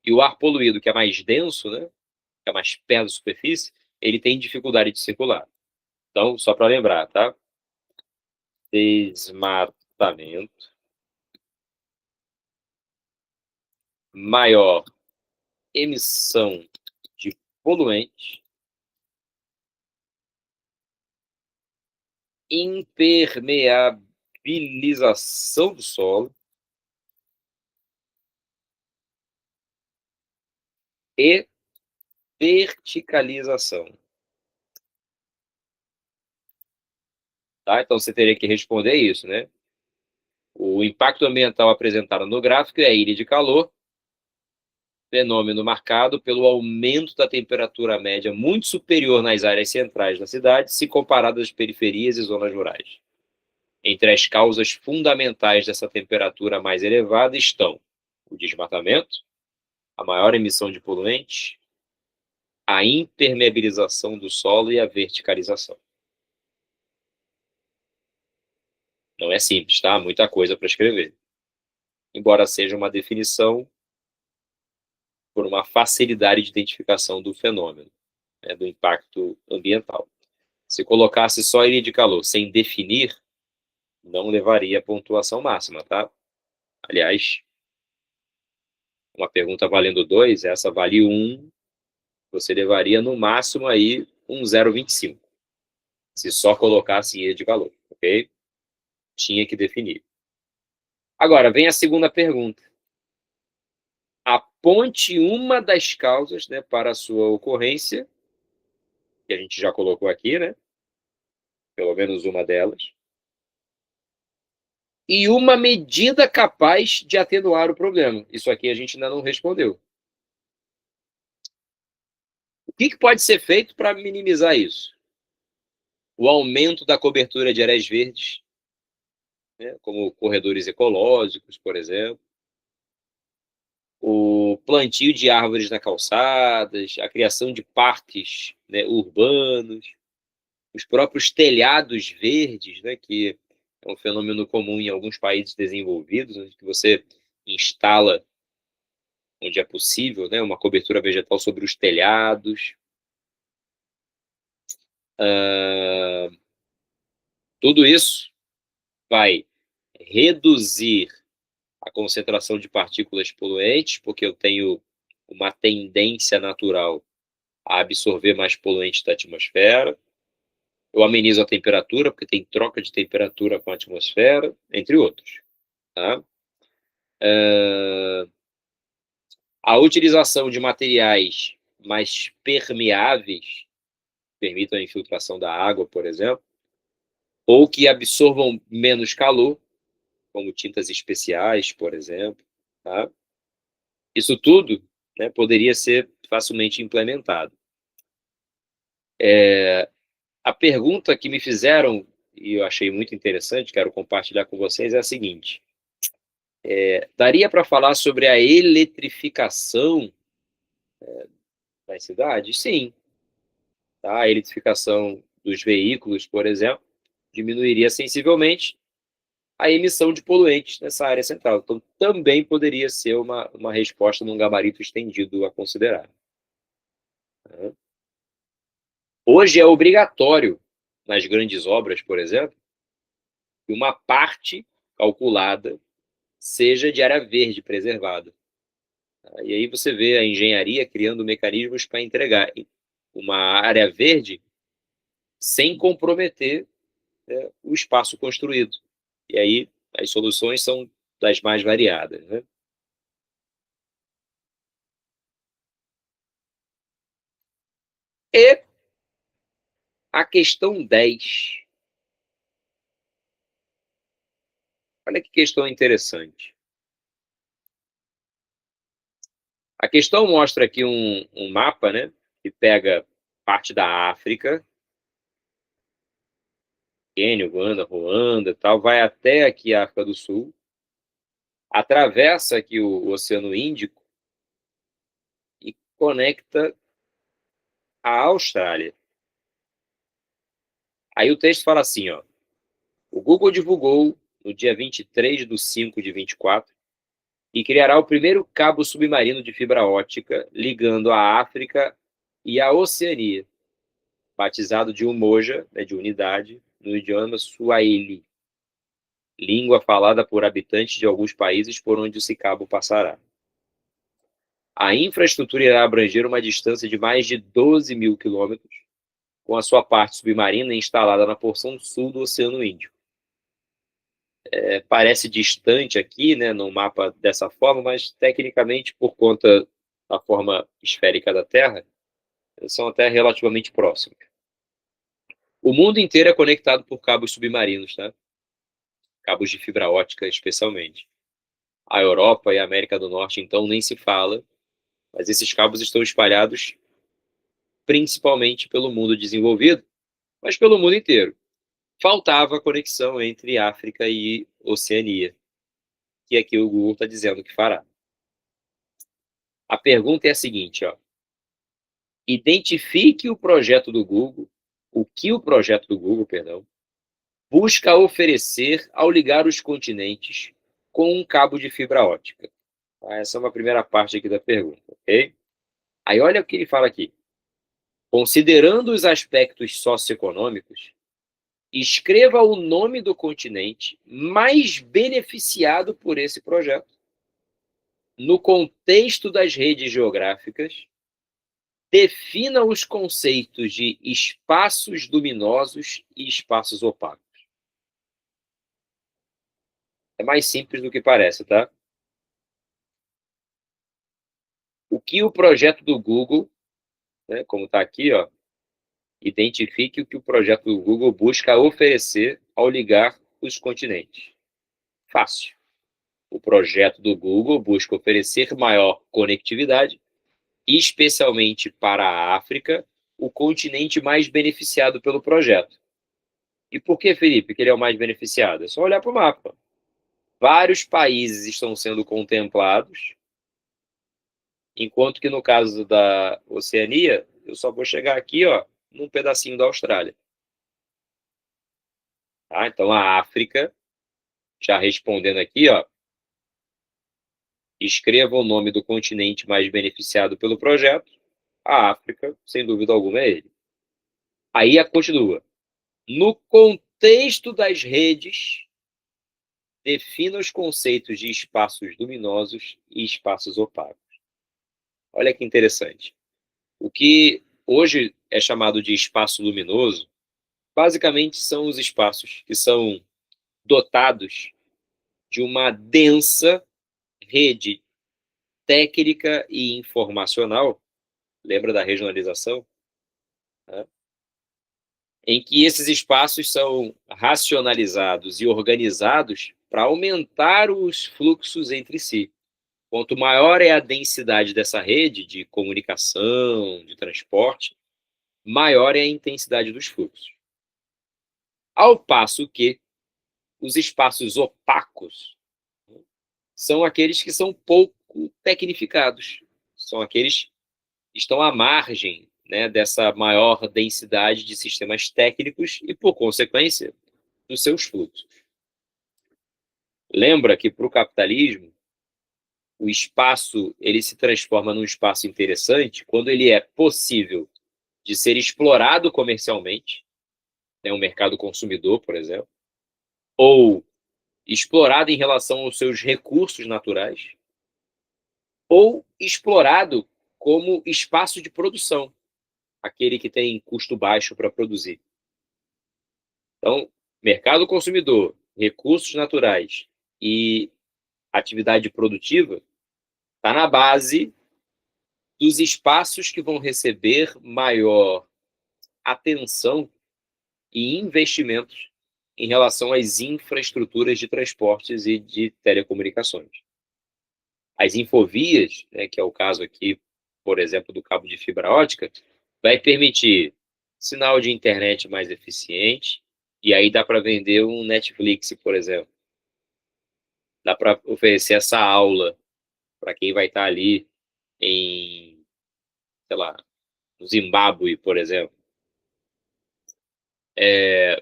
E o ar poluído, que é mais denso, né, que é mais perto da superfície, ele tem dificuldade de circular. Então, só para lembrar, tá? Desmatamento, maior emissão de poluentes, impermeabilização do solo e verticalização. Tá? Então, você teria que responder isso, né? O impacto ambiental apresentado no gráfico é a ilha de calor, fenômeno marcado pelo aumento da temperatura média muito superior nas áreas centrais da cidade, se comparado às periferias e zonas rurais. Entre as causas fundamentais dessa temperatura mais elevada estão o desmatamento, a maior emissão de poluentes, a impermeabilização do solo e a verticalização. Não é simples, tá? Muita coisa para escrever. Embora seja uma definição por uma facilidade de identificação do fenômeno, né, do impacto ambiental. Se colocasse só ilha de calor sem definir, não levaria a pontuação máxima, tá? Aliás, uma pergunta valendo 2, essa vale 1, você levaria no máximo aí um 0,25, se só colocasse ilha de calor, ok? Tinha que definir. Agora, vem a segunda pergunta. Aponte uma das causas, né, para a sua ocorrência, que a gente já colocou aqui, né? Pelo menos uma delas. E uma medida capaz de atenuar o problema. Isso aqui a gente ainda não respondeu. O que pode ser feito para minimizar isso? O aumento da cobertura de áreas verdes, né, como corredores ecológicos, por exemplo. O plantio de árvores nas calçadas, a criação de parques, né, urbanos, os próprios telhados verdes, né, que é um fenômeno comum em alguns países desenvolvidos, onde você instala, onde é possível, né, uma cobertura vegetal sobre os telhados. Tudo isso vai reduzir a concentração de partículas poluentes, porque eu tenho uma tendência natural a absorver mais poluentes da atmosfera. Eu amenizo a temperatura, porque tem troca de temperatura com a atmosfera, entre outros. Tá? A utilização de materiais mais permeáveis, permitam a infiltração da água, por exemplo, ou que absorvam menos calor, como tintas especiais, por exemplo. Tá? Isso tudo, né, poderia ser facilmente implementado. A pergunta que me fizeram, e eu achei muito interessante, quero compartilhar com vocês, é a seguinte. Daria para falar sobre a eletrificação das cidades? Sim. Tá? A eletrificação dos veículos, por exemplo, diminuiria sensivelmente a emissão de poluentes nessa área central. Então, também poderia ser uma resposta num gabarito estendido a considerar. Hoje é obrigatório, nas grandes obras, por exemplo, que uma parte calculada seja de área verde preservada. E aí você vê a engenharia criando mecanismos para entregar uma área verde sem comprometer o espaço construído. E aí as soluções são das mais variadas, né? E a questão 10. Olha que questão interessante. A questão mostra aqui um mapa, né, que pega parte da África, Quênia, Uganda, Ruanda e tal, vai até aqui a África do Sul, atravessa aqui o Oceano Índico e conecta a Austrália. Aí o texto fala assim, ó, o Google divulgou no dia 23/5/24 e criará o primeiro cabo submarino de fibra ótica ligando a África e a Oceania, batizado de Umoja, né, de unidade, no idioma Swahili, língua falada por habitantes de alguns países por onde esse cabo passará. A infraestrutura irá abranger uma distância de mais de 12 mil quilômetros, com a sua parte submarina instalada na porção sul do Oceano Índico. Parece distante aqui, né, no mapa dessa forma, mas tecnicamente, por conta da forma esférica da Terra, são até relativamente próximos. O mundo inteiro é conectado por cabos submarinos, tá? Cabos de fibra ótica, especialmente. A Europa e a América do Norte, então, nem se fala, mas esses cabos estão espalhados principalmente pelo mundo desenvolvido, mas pelo mundo inteiro. Faltava a conexão entre África e Oceania, que aqui o Google está dizendo que fará. A pergunta é a seguinte, ó. Identifique o projeto do Google, o que o projeto do Google, perdão, busca oferecer ao ligar os continentes com um cabo de fibra ótica. Essa é uma primeira parte aqui da pergunta, ok? Aí olha o que ele fala aqui. Considerando os aspectos socioeconômicos, escreva o nome do continente mais beneficiado por esse projeto. No contexto das redes geográficas, defina os conceitos de espaços luminosos e espaços opacos. É mais simples do que parece, tá? O que o projeto do Google, né, como está aqui, ó, identifique o que o projeto do Google busca oferecer ao ligar os continentes. Fácil. O projeto do Google busca oferecer maior conectividade, especialmente para a África, o continente mais beneficiado pelo projeto. E por que, Felipe, que ele é o mais beneficiado? É só olhar para o mapa. Vários países estão sendo contemplados, enquanto que no caso da Oceania, eu só vou chegar aqui, ó, num pedacinho da Austrália. Tá? Então, a África, já respondendo aqui, ó, escreva o nome do continente mais beneficiado pelo projeto. A África, sem dúvida alguma, é ele. Aí a continua. No contexto das redes, defina os conceitos de espaços luminosos e espaços opacos. Olha que interessante. O que hoje é chamado de espaço luminoso, basicamente são os espaços que são dotados de uma densa rede técnica e informacional, lembra da regionalização? Né? Em que esses espaços são racionalizados e organizados para aumentar os fluxos entre si. Quanto maior é a densidade dessa rede de comunicação, de transporte, maior é a intensidade dos fluxos. Ao passo que os espaços opacos são aqueles que são pouco tecnificados, são aqueles que estão à margem, né, dessa maior densidade de sistemas técnicos e, por consequência, dos seus fluxos. Lembra que para o capitalismo, o espaço ele se transforma num espaço interessante quando ele é possível de ser explorado comercialmente, né, um mercado consumidor, por exemplo, ou explorado em relação aos seus recursos naturais, ou explorado como espaço de produção, aquele que tem custo baixo para produzir. Então, mercado consumidor, recursos naturais e atividade produtiva está na base dos espaços que vão receber maior atenção e investimentos em relação às infraestruturas de transportes e de telecomunicações. As infovias, né, que é o caso aqui, por exemplo, do cabo de fibra ótica, vai permitir sinal de internet mais eficiente, e aí dá para vender um Netflix, por exemplo. Dá para oferecer essa aula para quem vai estar ali em, sei lá, no Zimbábue, por exemplo.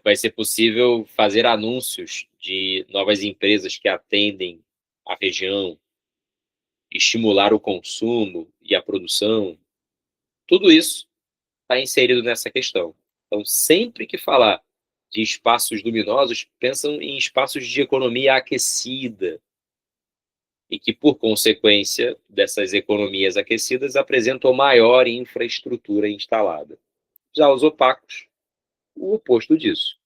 Vai ser possível fazer anúncios de novas empresas que atendem a região, estimular o consumo e a produção. Tudo isso está inserido nessa questão. Então, sempre que falar de espaços luminosos, pensam em espaços de economia aquecida e que, por consequência dessas economias aquecidas, apresentam maior infraestrutura instalada. Já os opacos, o oposto disso.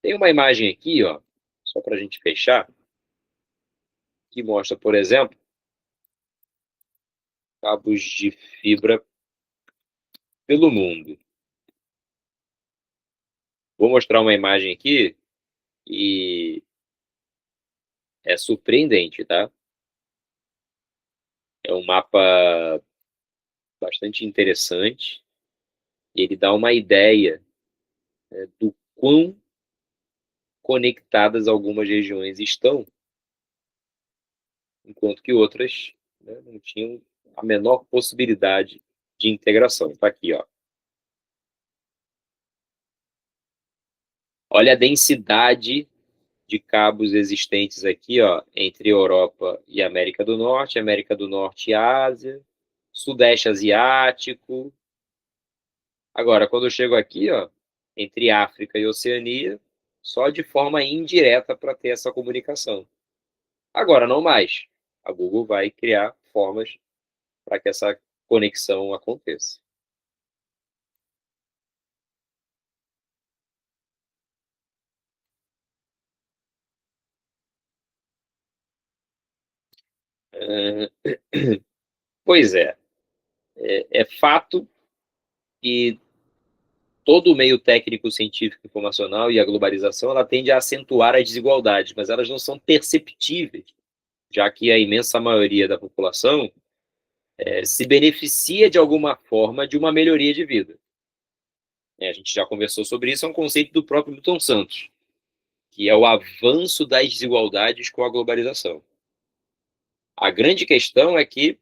Tem uma imagem aqui, ó, só para a gente fechar, que mostra, por exemplo, cabos de fibra pelo mundo. Vou mostrar uma imagem aqui e é surpreendente, tá? É um mapa bastante interessante. Ele dá uma ideia, né, do quão conectadas algumas regiões estão, enquanto que outras, né, não tinham a menor possibilidade de integração. Está aqui, ó. Olha a densidade de cabos existentes aqui, ó, entre Europa e América do Norte e Ásia, Sudeste Asiático. Agora, quando eu chego aqui, ó, entre África e Oceania, só de forma indireta para ter essa comunicação. Agora, não mais. A Google vai criar formas para que essa conexão aconteça. Pois é fato que todo o meio técnico, científico, informacional e a globalização, ela tende a acentuar as desigualdades, mas elas não são perceptíveis, já que a imensa maioria da população se beneficia de alguma forma de uma melhoria de vida. A gente já conversou sobre isso, é um conceito do próprio Milton Santos, que é o avanço das desigualdades com a globalização. A grande questão é que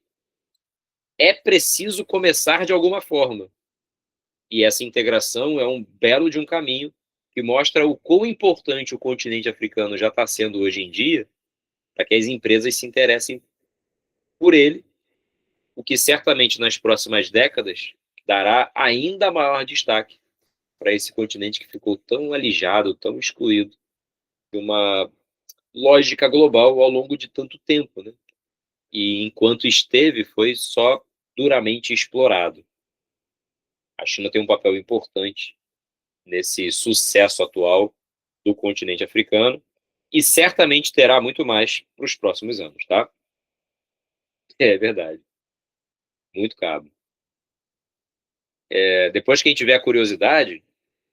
é preciso começar de alguma forma. E essa integração é um belo de um caminho que mostra o quão importante o continente africano já está sendo hoje em dia para que as empresas se interessem por ele, o que certamente nas próximas décadas dará ainda maior destaque para esse continente que ficou tão alijado, tão excluído de uma lógica global ao longo de tanto tempo, né? E enquanto esteve, foi só duramente explorado. A China tem um papel importante nesse sucesso atual do continente africano e certamente terá muito mais para os próximos anos, tá? É verdade, muito cabo. Depois, quem tiver curiosidade,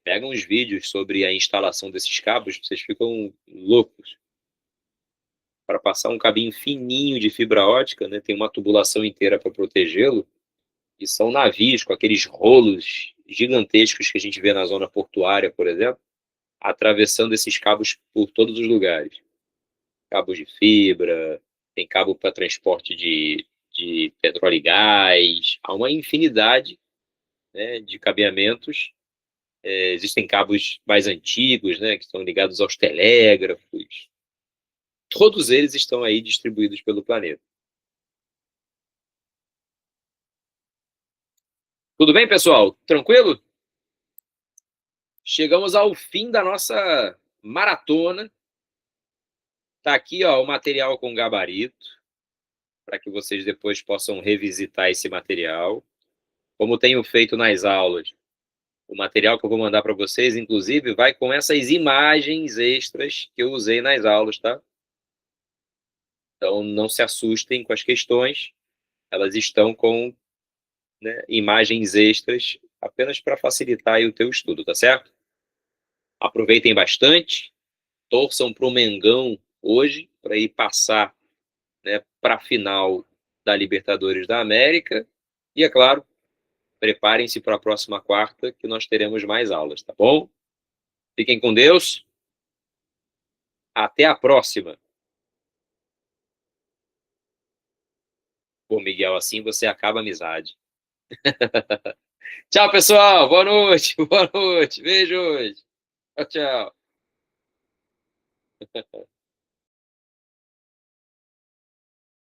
pega uns vídeos sobre a instalação desses cabos, vocês ficam loucos. Para passar um cabinho fininho de fibra ótica, né, tem uma tubulação inteira para protegê-lo, e são navios com aqueles rolos gigantescos que a gente vê na zona portuária, por exemplo, atravessando esses cabos por todos os lugares. Cabos de fibra, tem cabo para transporte de petróleo e gás, há uma infinidade, né, de cabeamentos Existem cabos mais antigos, né, que estão ligados aos telégrafos. Todos eles estão aí distribuídos pelo planeta. Tudo bem, pessoal? Tranquilo? Chegamos ao fim da nossa maratona. Tá aqui, ó, o material com gabarito, para que vocês depois possam revisitar esse material. Como tenho feito nas aulas, o material que eu vou mandar para vocês, inclusive, vai com essas imagens extras que eu usei nas aulas, tá? Então, não se assustem com as questões. Elas estão com, né, imagens extras apenas para facilitar aí o teu estudo, tá certo? Aproveitem bastante, torçam para o Mengão hoje, para ir passar, né, para a final da Libertadores da América. E, é claro, preparem-se para a próxima quarta, que nós teremos mais aulas, tá bom? Fiquem com Deus. Até a próxima. Pô, Miguel, assim você acaba a amizade. Tchau, pessoal. Boa noite. Boa noite. Beijos. Tchau, tchau.